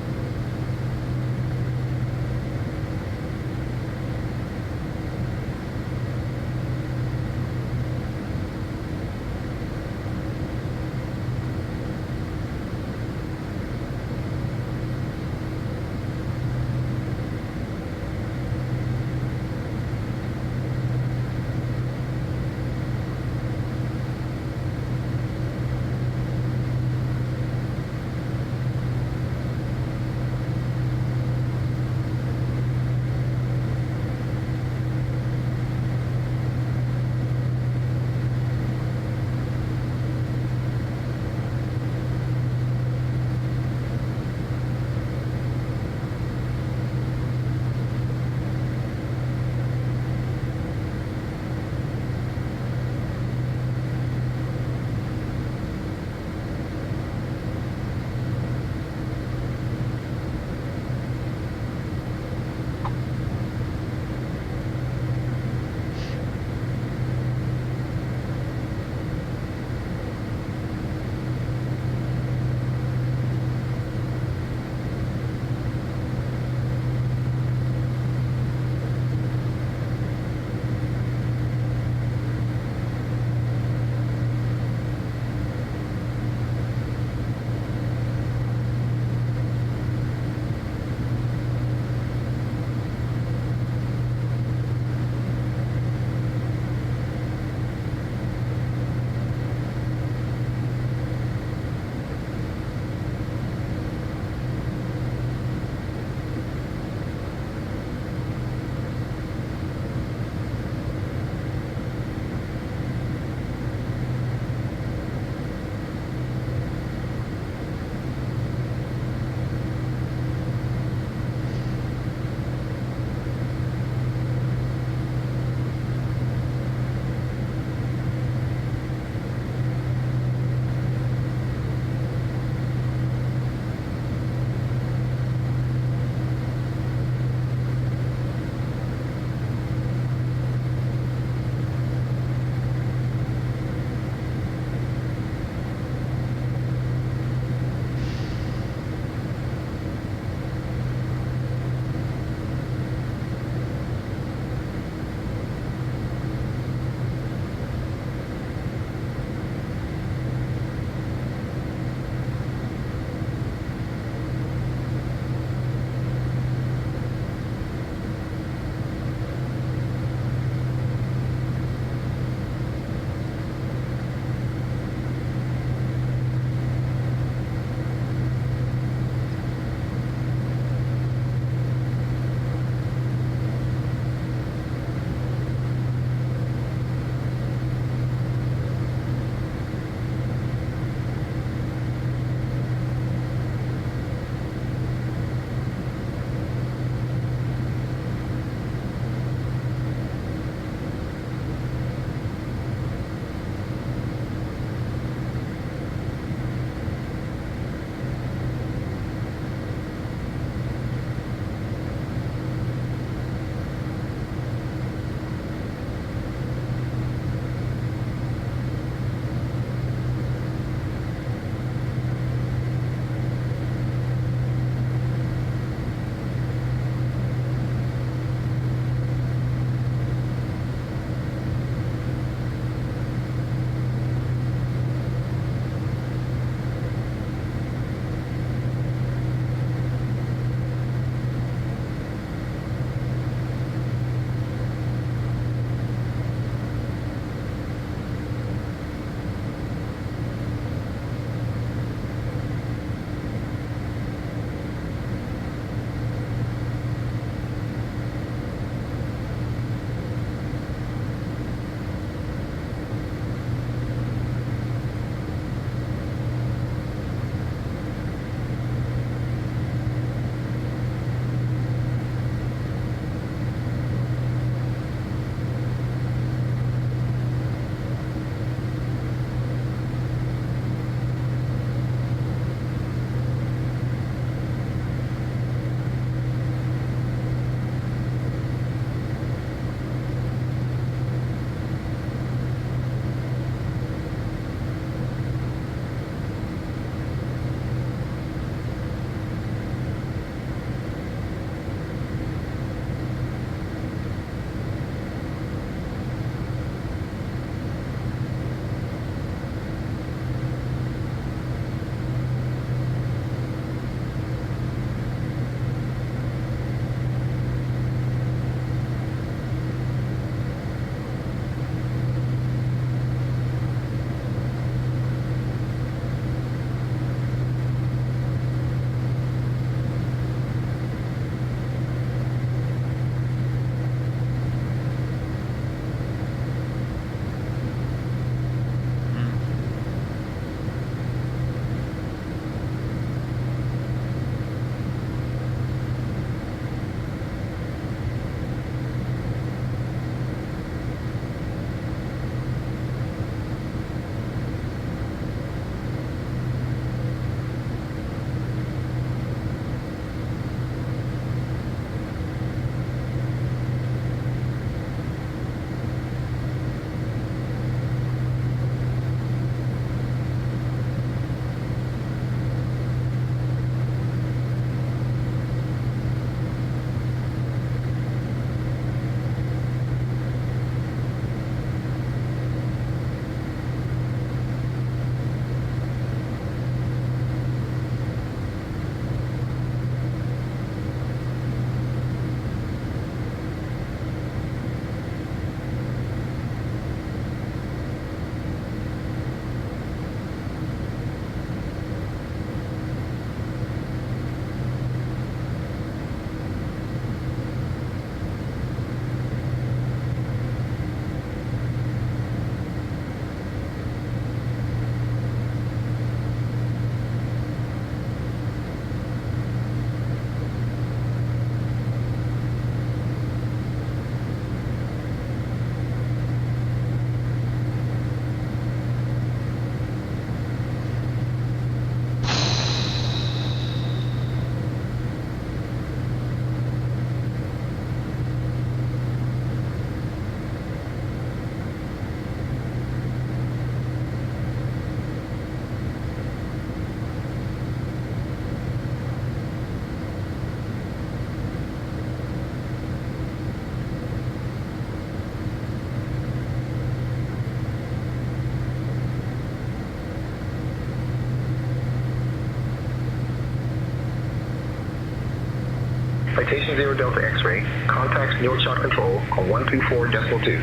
Citation 0 Delta X-ray, contacts Nouakchott Control on 124.2.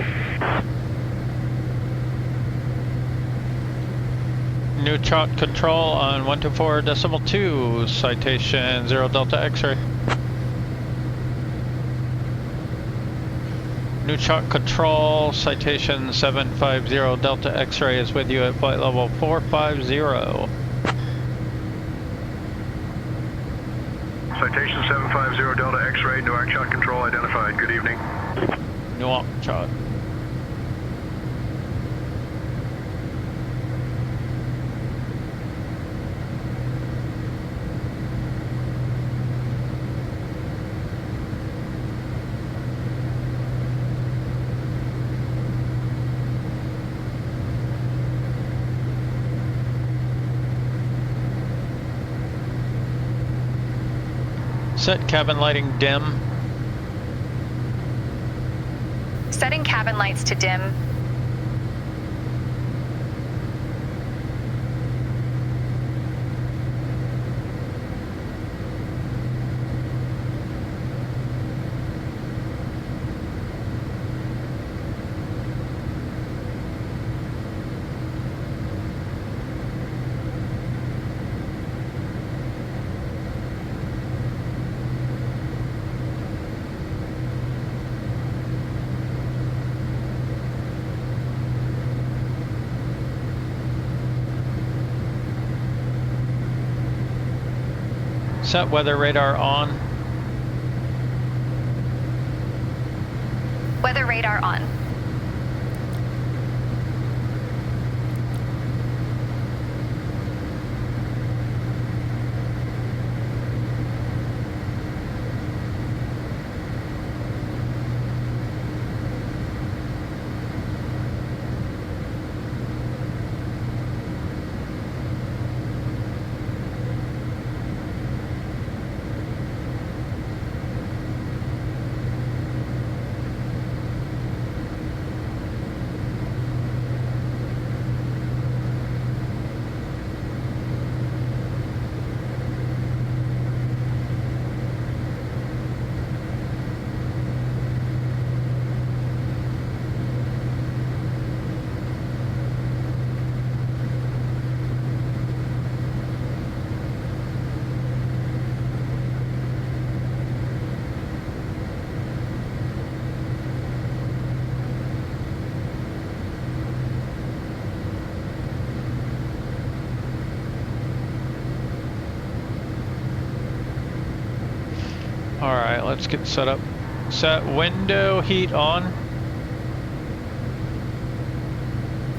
Nouakchott Control on 124.2, Citation 0 Delta X-ray. Nouakchott Control, Citation 750 Delta X-ray is with you at flight level 450. Citation 750 Delta X-ray, Nouakchott Control identified. Good evening. Nouakchott. Set cabin lighting dim. Setting cabin lights to dim. Set weather radar on. Weather radar on. Alright, let's get set up. Set window heat on.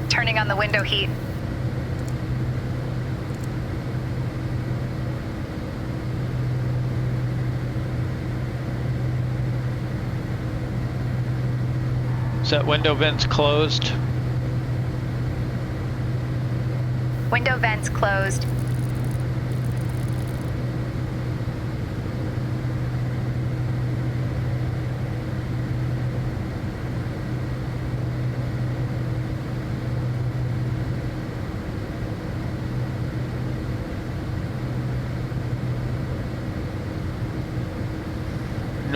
Turning on the window heat. Set window vents closed. Window vents closed.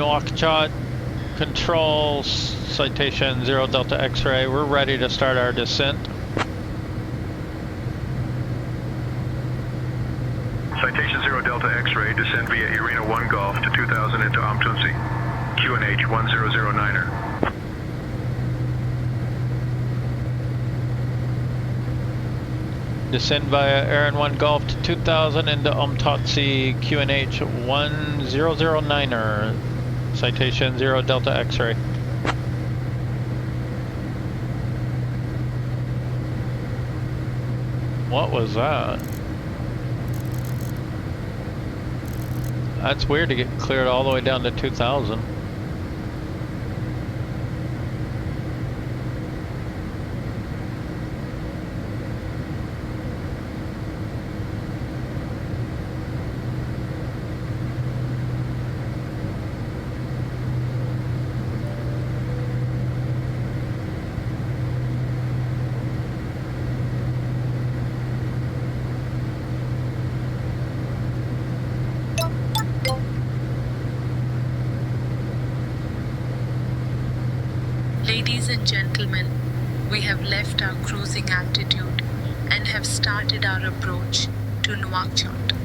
Nouakchott Control, Citation 0 Delta X-ray. We're ready to start our descent. Citation 0 Delta X-ray, descend via ERENA 1 Golf to 2000 into Oumtounsy. QNH 1009er. Descend via ERENA 1 Golf to 2000 into Oumtounsy. QNH 1009er. Citation 0 Delta X-ray. What was that? That's weird to get cleared all the way down to 2000. and gentlemen, we have left our cruising altitude and have started our approach to Nouakchott.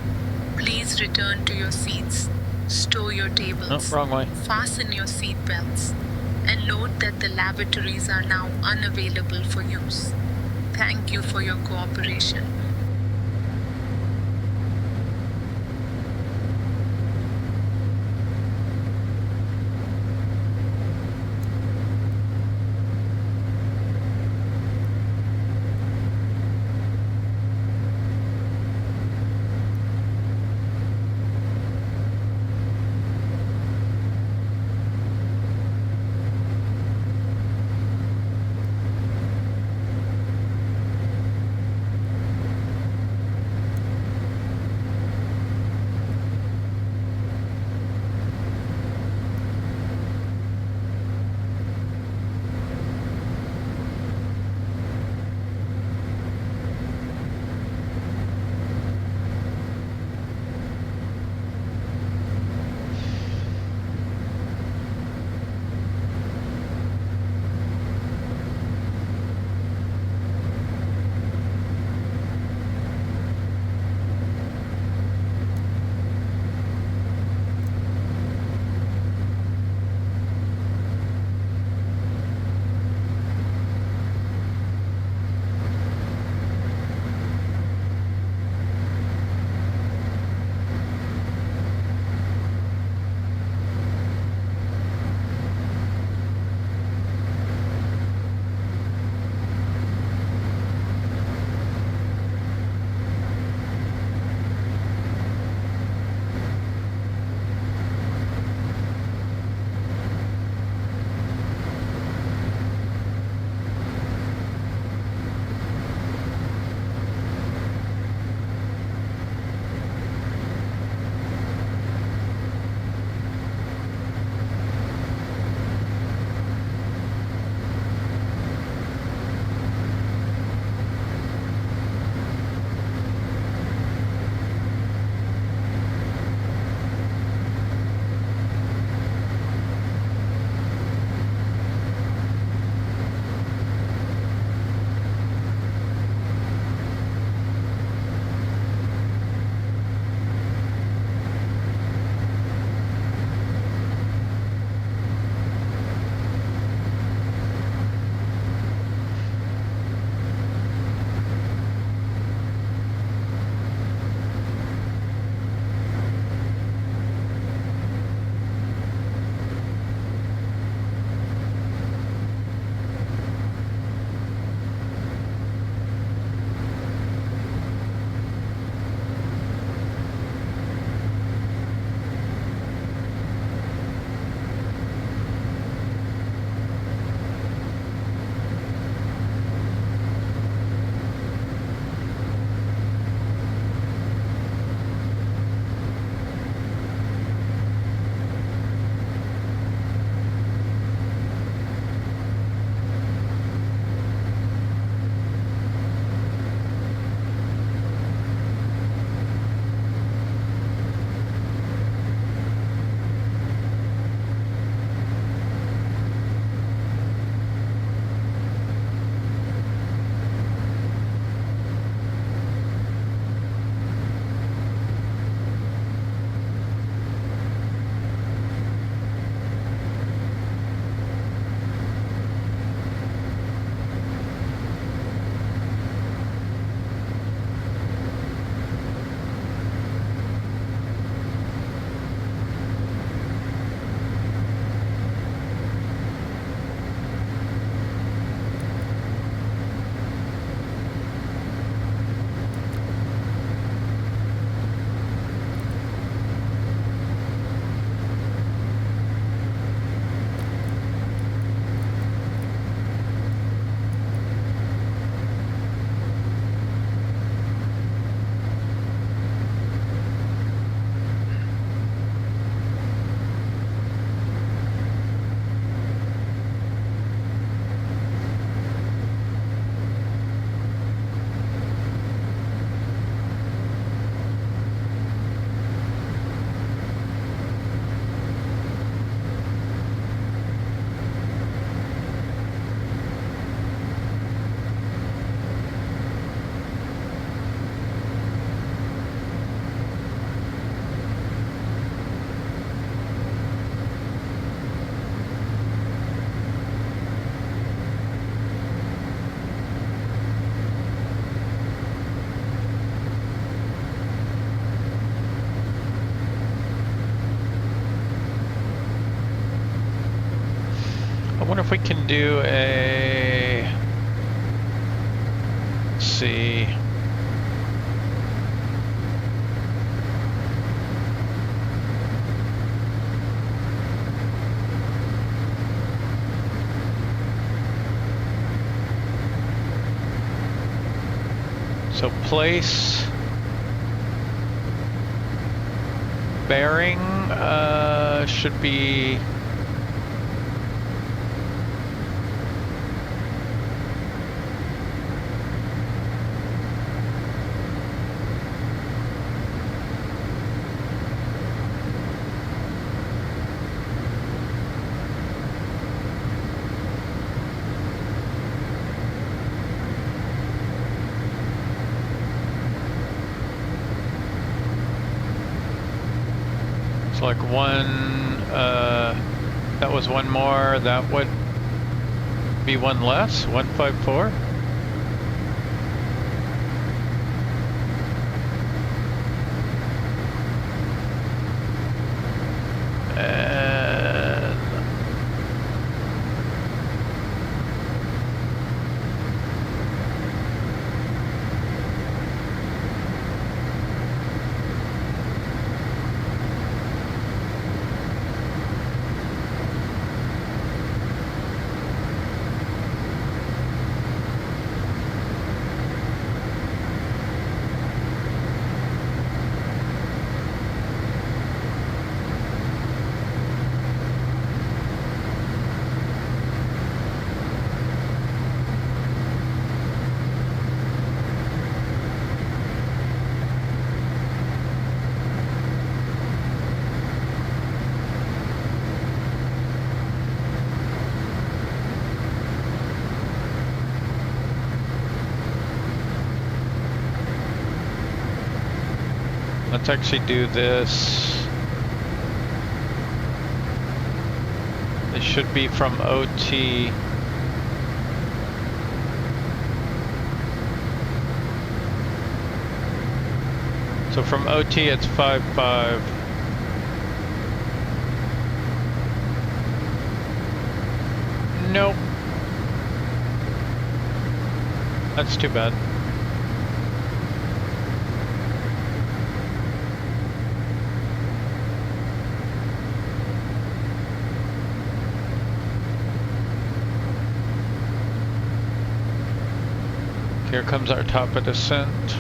Please return to your seats, stow your tables, wrong way. fasten your seat belts, and note that the lavatories are now unavailable for use. Thank you for your cooperation. we can do a, let's see. So place bearing should be like one, that was one more, that would be one less, 154. Let's actually do this. It should be from OT. So from OT it's 5.5. Nope. That's too bad. Here comes our top of descent.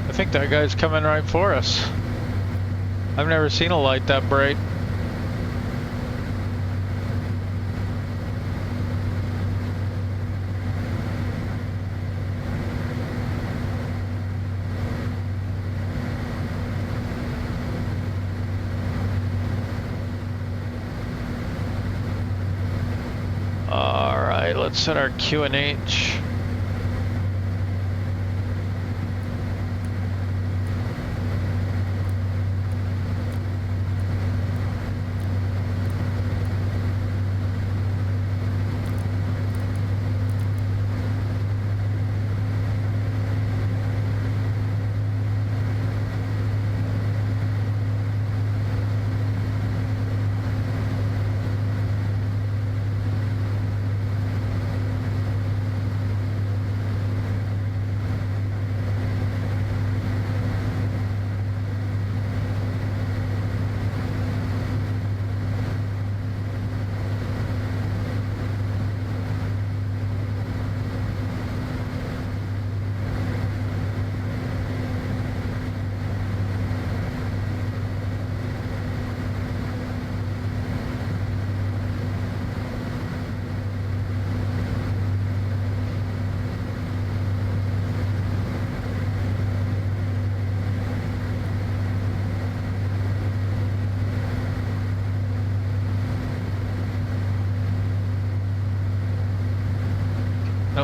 I think that guy's coming right for us. I've never seen a light that bright. All right, let's set our QNH.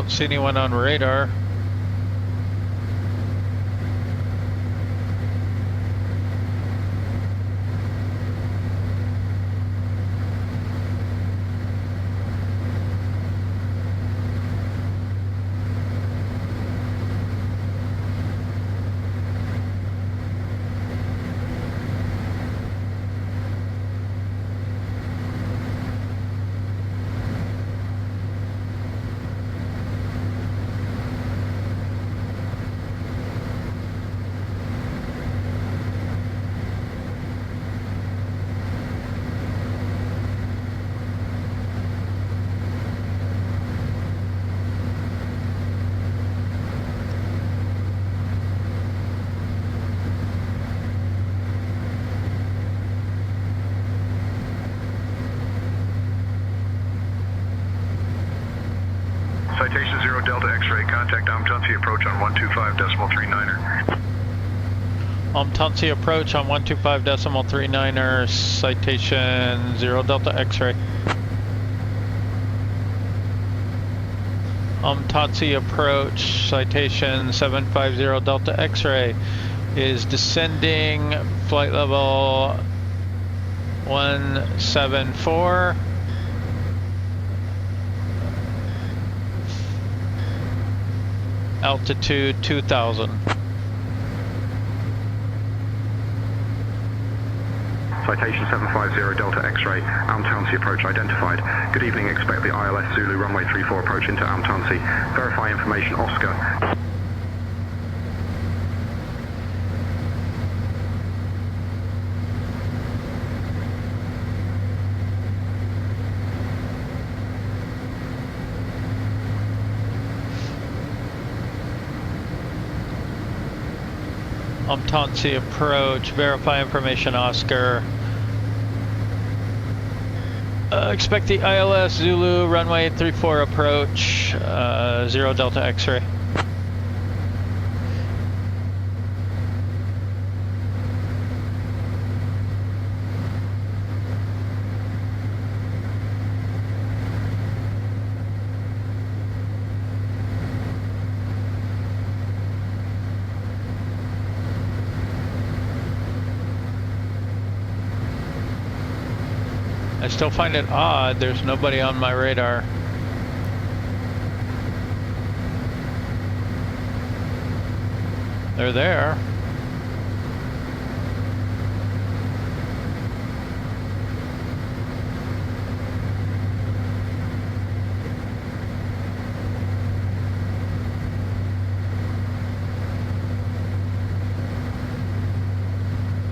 don't see anyone on radar. Citation 0 Delta X-ray, contact Oumtounsy approach on 125.39er. Oumtounsy approach on 125.39er, citation 0 Delta X-ray. Oumtounsy approach, citation 750 Delta X-ray is descending flight level 174. Altitude 2000. Citation 750 Delta X-ray, Oumtounsy approach identified. Good evening, expect the ILS Zulu runway 34 approach into Oumtounsy. Verify information, Oscar. Oumtounsy approach, verify information, Oscar. Expect the ILS Zulu runway 34 approach, 0 Delta X-ray. I still find it odd there's nobody on my radar. They're there.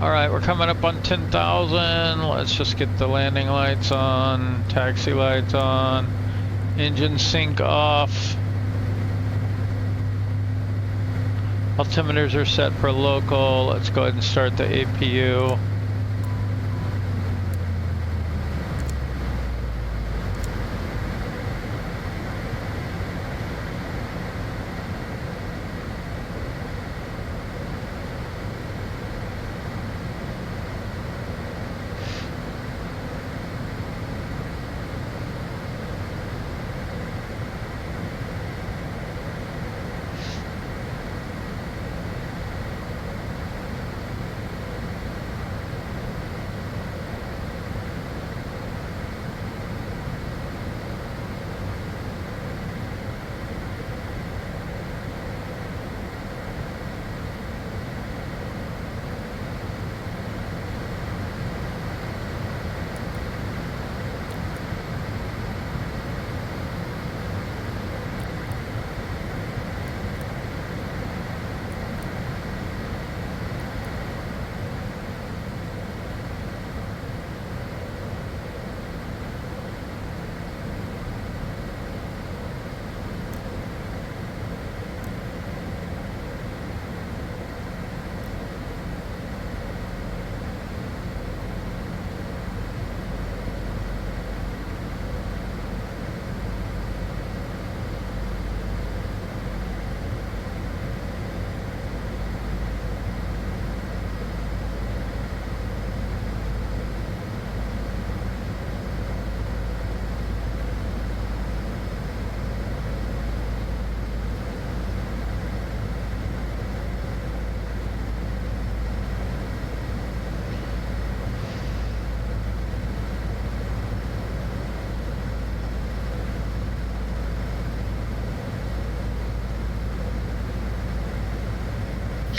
Alright, we're coming up on 10,000. Let's just get the landing lights on, taxi lights on, engine sync off. Altimeters are set for local. Let's go ahead and start the APU.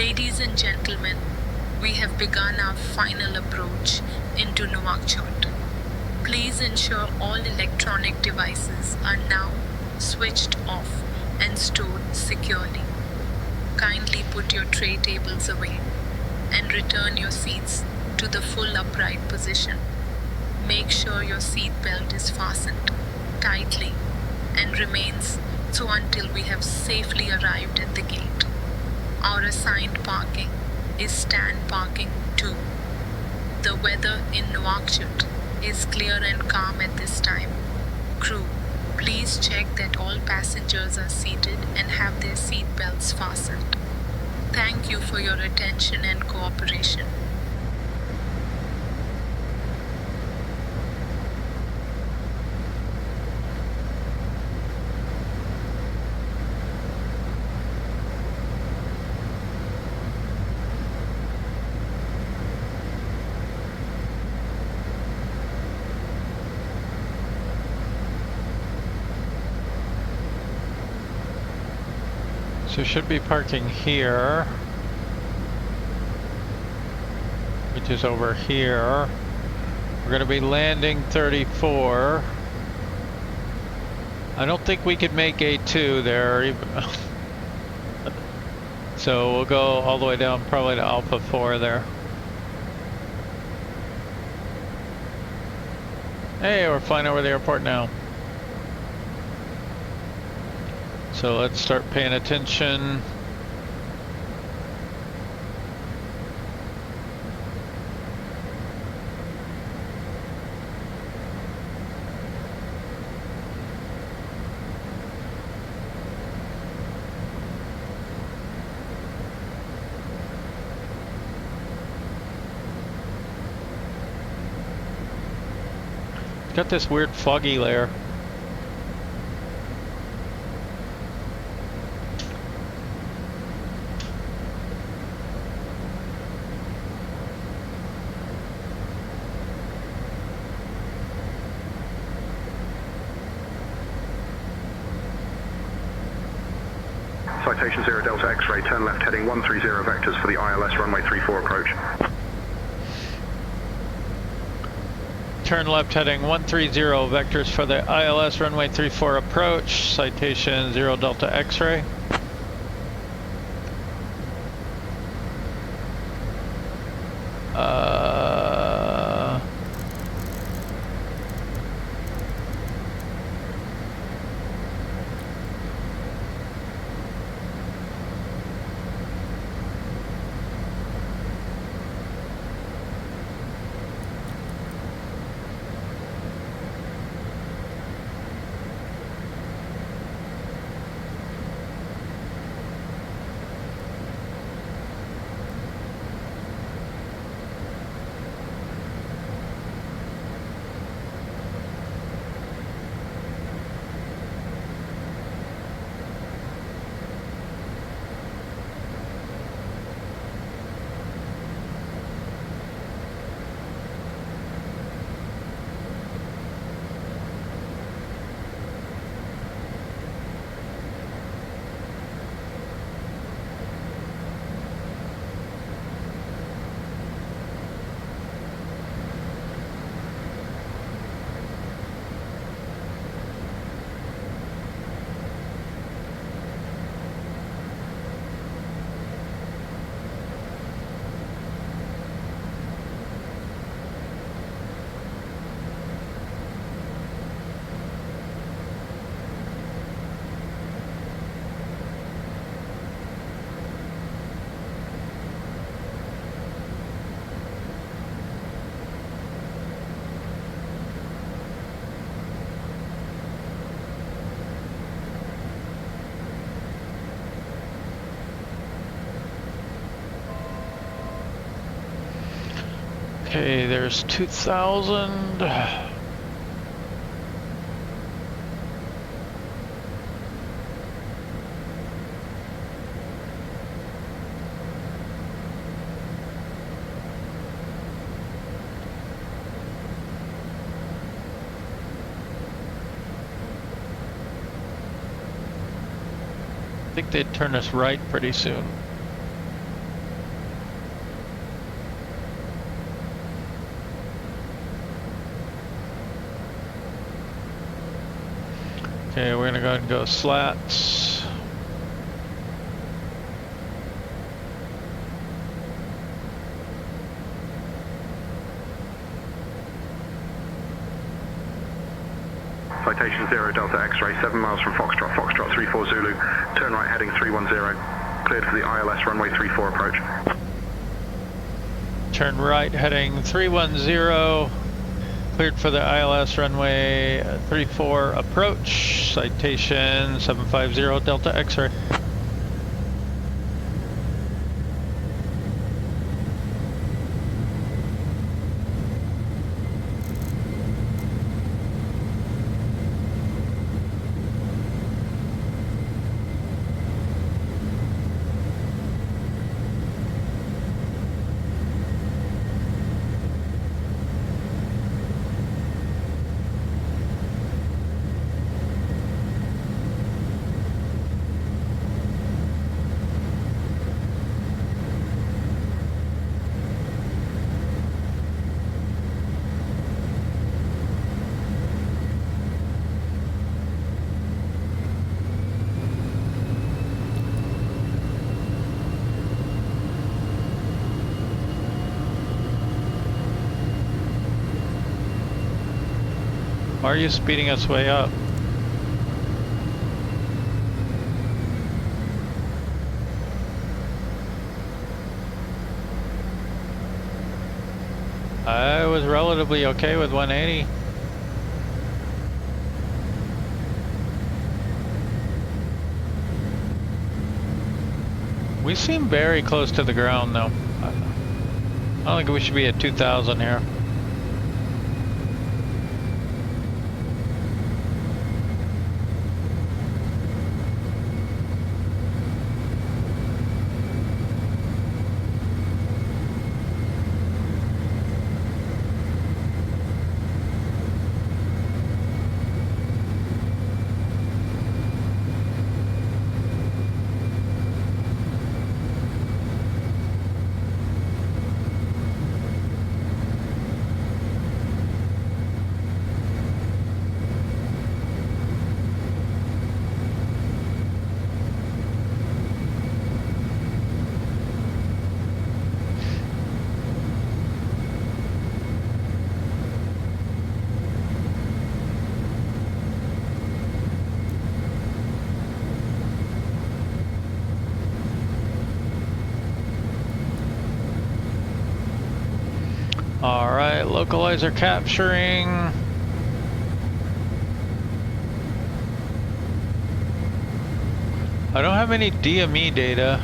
Ladies and gentlemen, we have begun our final approach into Nouakchott. Please ensure all electronic devices are now switched off and stored securely. Kindly put your tray tables away and return your seats to the full upright position. Make sure your seat belt is fastened tightly and remains so until we have safely arrived at the gate. Our assigned parking is stand parking 2. The weather in Nouakchott is clear and calm at this time. Crew, please check that all passengers are seated and have their seat belts fastened. Thank you for your attention and cooperation. So should be parking here, which is over here. We're gonna be landing 34. I don't think we could make A2 there even. So we'll go all the way down probably to Alpha 4 there. Hey, we're flying over the airport now. So let's start paying attention. It's got this weird foggy layer. Citation 0 Delta X-ray, turn left heading 130 vectors for the ILS runway 34 approach. Turn left heading 130 vectors for the ILS runway 34 approach. Citation 0 Delta X-ray. Okay, there's 2,000. I think they'd turn us right pretty soon. Okay, we're gonna go ahead and go slats. Citation 0 Delta X-ray, 7 miles from Foxtrot, Foxtrot 34 Zulu, turn right heading 310, cleared for the ILS runway 34 approach. Turn right heading 310, cleared for the ILS runway 34 approach, citation 750 Delta X-ray. Why are you speeding us way up? I was relatively okay with 180. We seem very close to the ground though. I don't think we should be at 2,000 here. Alright, localizer capturing. I don't have any DME data.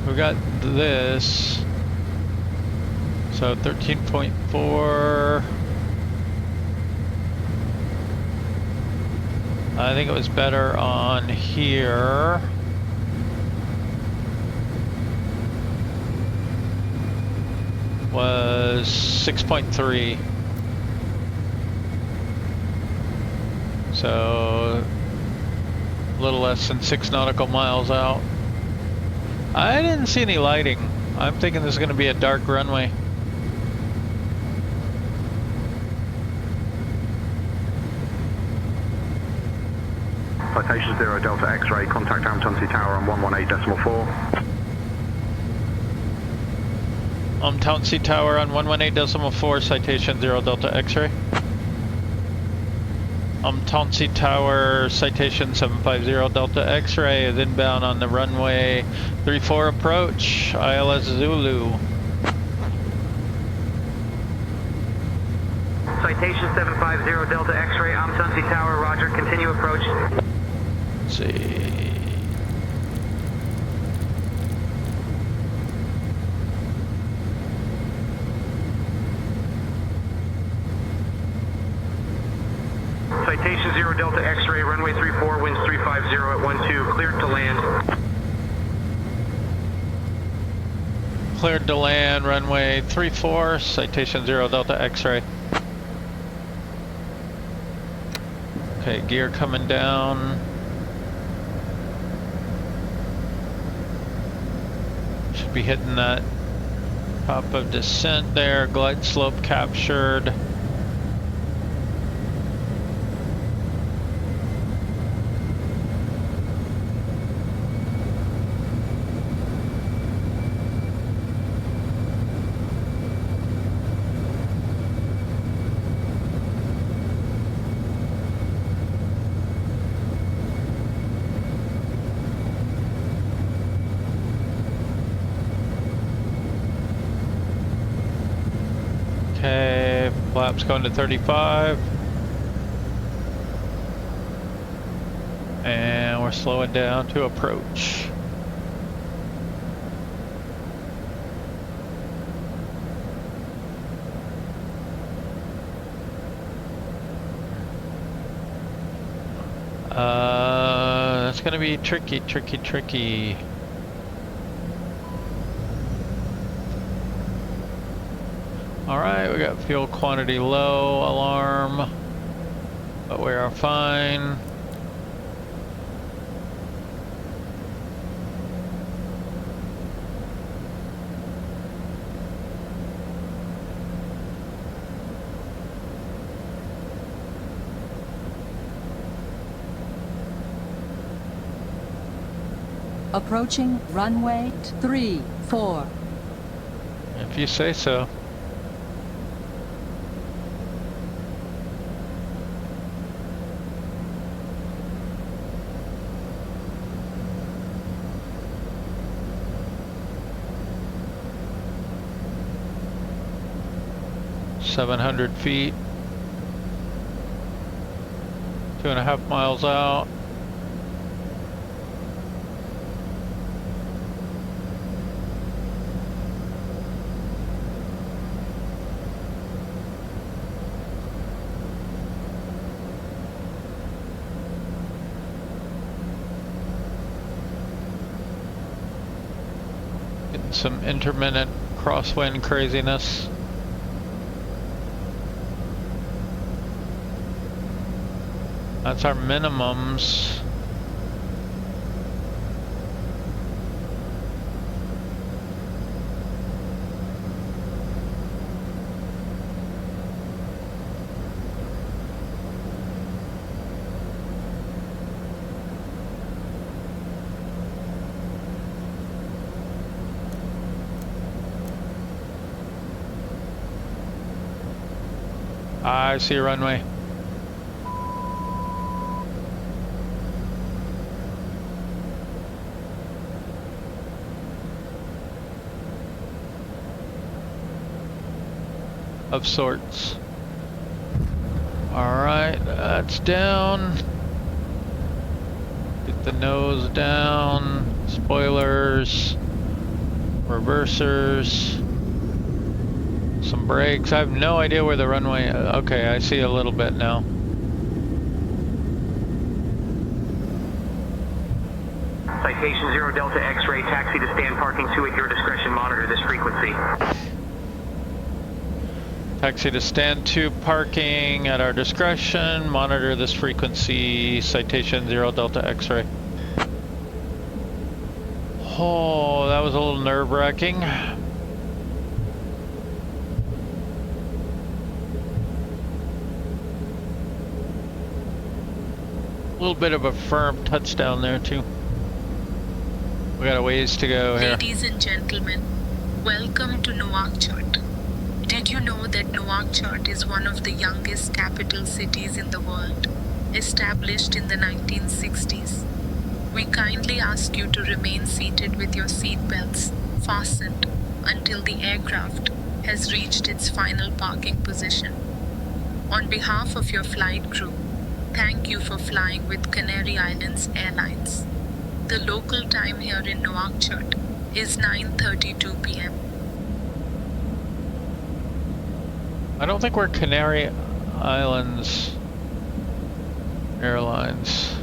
We got this, so 13.4. I think it was better on here. Was 6.3. So a little less than 6 nautical miles out. I didn't see any lighting. I'm thinking this is going to be a dark runway. Citation 0 Delta X-ray, contact Oumtounsy Tower on 118.4. Oumtounsy Tower on 118.4, citation 0 Delta X-ray. Oumtounsy Tower, citation 750 Delta X-ray is inbound on the runway 34 approach, ILS Zulu. Citation 750 Delta X-ray, Oumtounsy Tower, roger, continue approach. Let's see. Citation 0 Delta X-ray, runway 34, winds 350 at 12, cleared to land. Cleared to land, runway 34, citation 0 Delta X-ray. Okay, gear coming down. Should be hitting that top of descent there. Glide slope captured. Okay, flaps going to 35. And we're slowing down to approach. That's gonna be tricky. Alright, we got fuel quantity low alarm, but we are fine. Approaching runway 34. If you say so. $700 feet, 2.5 miles out. Getting some intermittent crosswind craziness. That's our minimums. I see a runway. Of sorts. Alright, that's down. Get the nose down. Spoilers. Reversers. Some brakes. I have no idea where the runway is. Okay, I see a little bit now. Citation 0 Delta X-ray, taxi to stand parking 2 at your discretion, monitor this frequency. Taxi to stand 2 parking at our discretion, monitor this frequency, Citation 0 Delta X-ray. Oh, that was a little nerve-wracking. A little bit of a firm touchdown there too. We got a ways to go here. Ladies and gentlemen, welcome to Nouakchott. Did you know that Nouakchott is one of the youngest capital cities in the world, established in the 1960s? We kindly ask you to remain seated with your seat belts fastened until the aircraft has reached its final parking position. On behalf of your flight crew, thank you for flying with Canary Islands Airlines. The local time here in Nouakchott is 9:32 p.m. I don't think we're Canary Islands Airlines.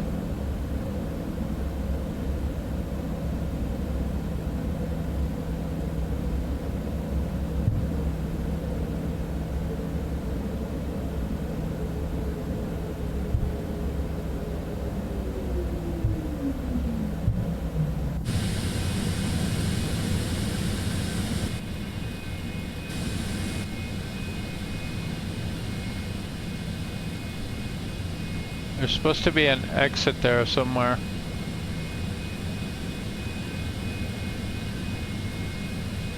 There's supposed to be an exit there somewhere.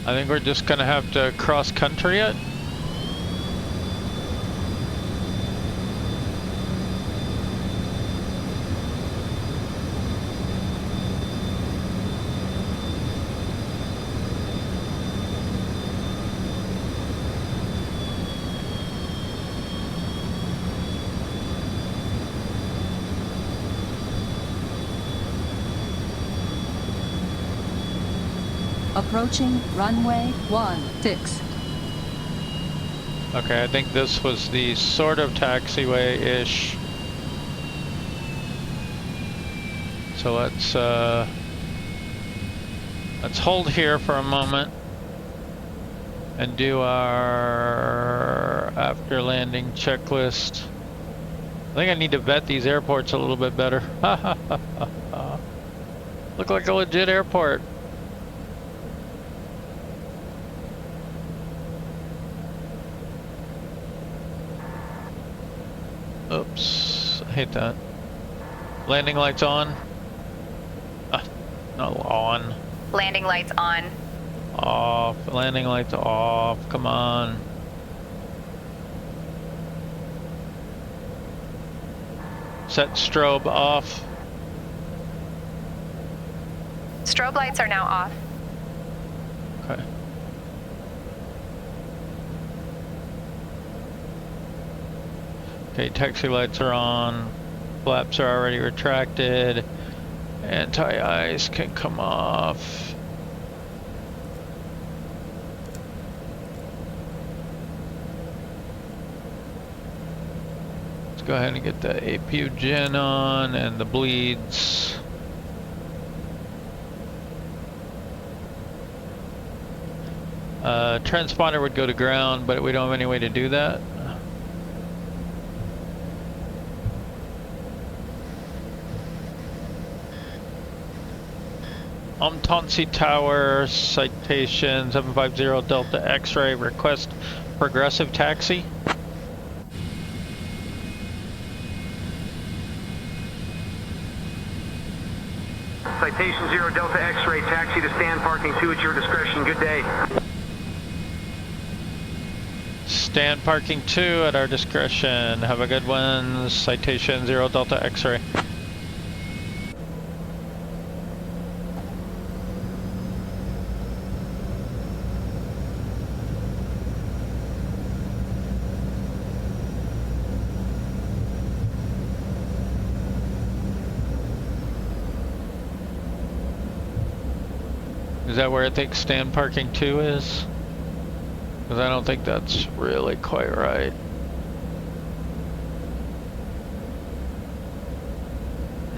I think we're just gonna have to cross country it. Approaching runway 16. Okay, I think this was the sort of taxiway-ish. So let's hold here for a moment and do our after landing checklist. I think I need to vet these airports a little bit better. Look like a legit airport. Oops, I hate that. Landing lights on. Not on. Landing lights on. Off. Landing lights off. Come on. Set strobe off. Strobe lights are now off. Okay. Okay, taxi lights are on. Flaps are already retracted. Anti-ice can come off. Let's go ahead and get the APU gen on and the bleeds. Transponder would go to ground, but we don't have any way to do that. Oumtounsy Tower, citation 750 Delta X-ray, request progressive taxi. Citation 0 Delta X-ray, taxi to stand parking 2 at your discretion. Good day. Stand parking 2 at our discretion. Have a good one. Citation 0 Delta X-ray. Is that where I think stand parking 2 is? Because I don't think that's really quite right.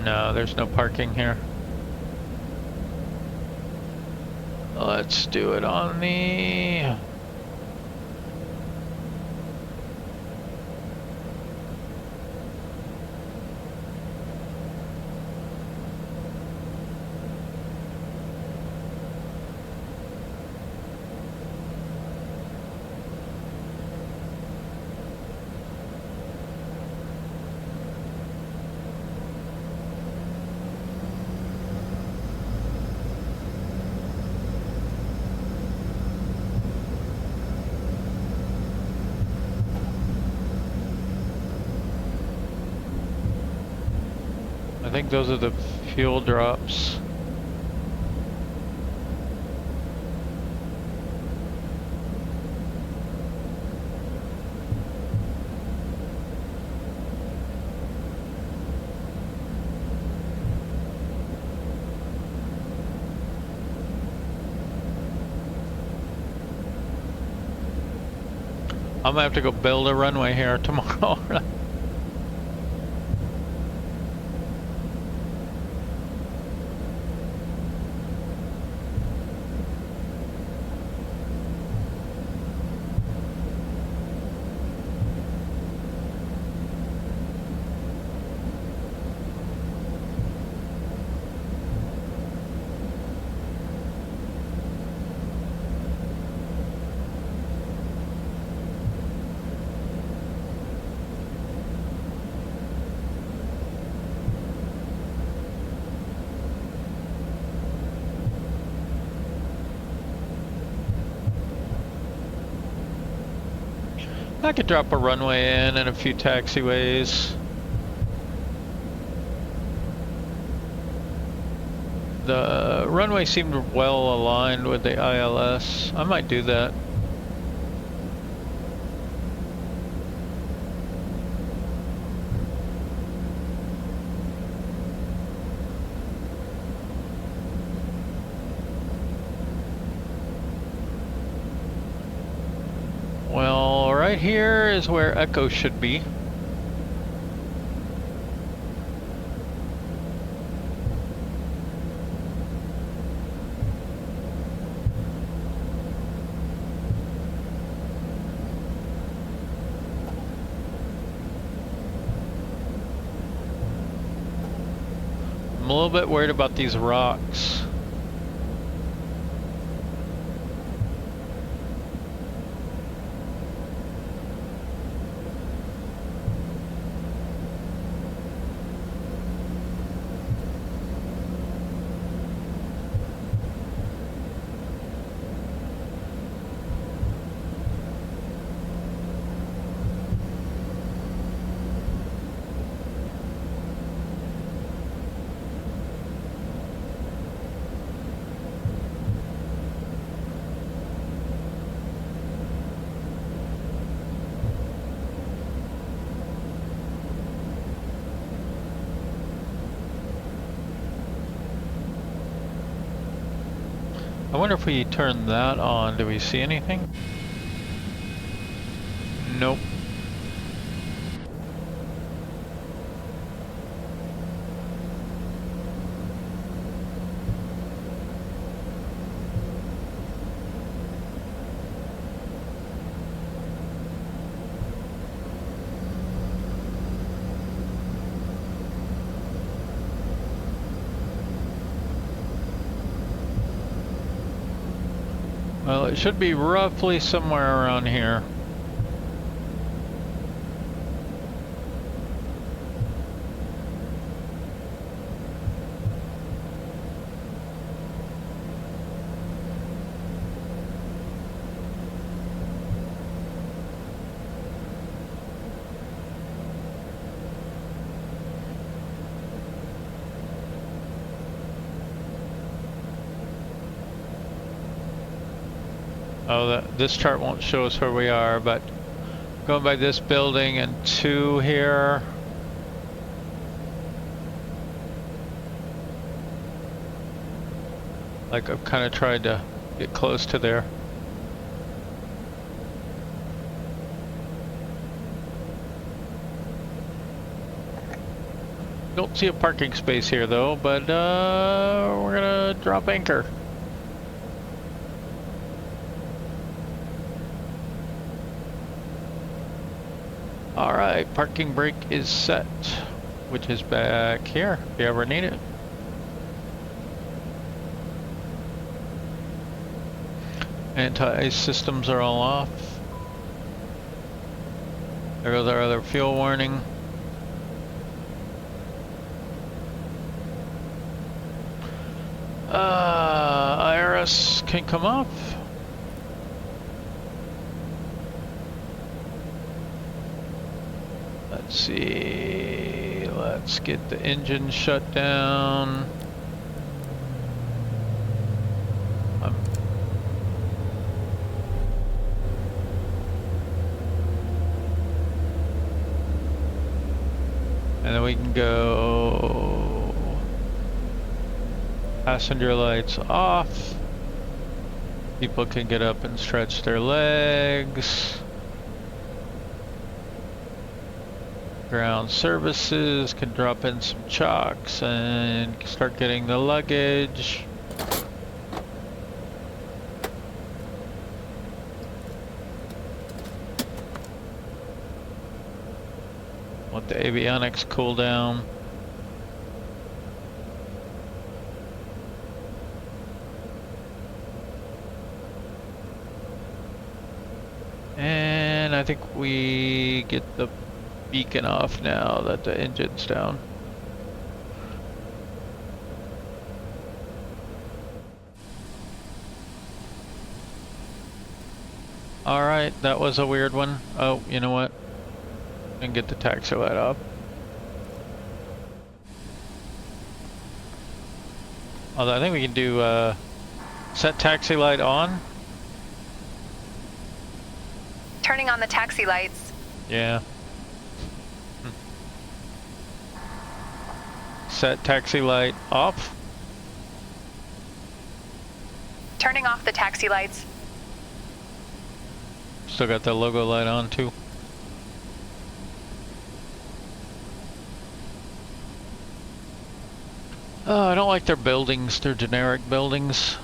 No, there's no parking here. Let's do it on the... I think those are the fuel drops. I'm gonna have to go build a runway here tomorrow. I could drop a runway in and a few taxiways. The runway seemed well aligned with the ILS. I might do that. Well, right here is where Echo should be. I'm a little bit worried about these rocks. I wonder if we turn that on, do we see anything? Nope. Well, it should be roughly somewhere around here. Oh, this chart won't show us where we are, but going by this building and 2 here. Like I've kind of tried to get close to there. Don't see a parking space here though, but we're gonna drop anchor. Alright, parking brake is set, which is back here, if you ever need it. Anti-ice systems are all off. There goes our other fuel warning. IRS can come off. Let's see, let's get the engine shut down. And then we can go passenger lights off. People can get up and stretch their legs. Ground services can drop in some chocks and start getting the luggage. Let the avionics cool down. And I think we get the beacon off now that the engine's down. Alright, that was a weird one. Oh, you know what? And get the taxi light up. Although I think we can do set taxi light on. Turning on the taxi lights. Yeah. Set taxi light off. Turning off the taxi lights. Still got the logo light on too. Oh, I don't like their buildings. They're generic buildings.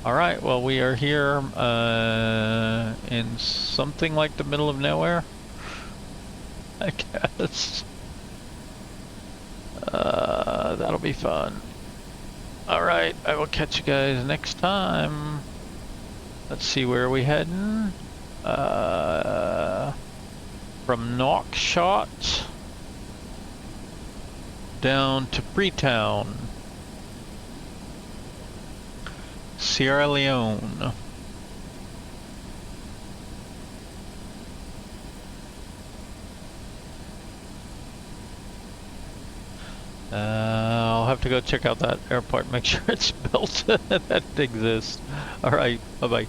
Alright, well we are here in something like the middle of nowhere, I guess. That'll be fun. Alright, I will catch you guys next time. Let's see, where are we heading? From Nouakchott down to Freetown, Sierra Leone. I'll have to go check out that airport, make sure it's built, that it exists. Alright, bye-bye.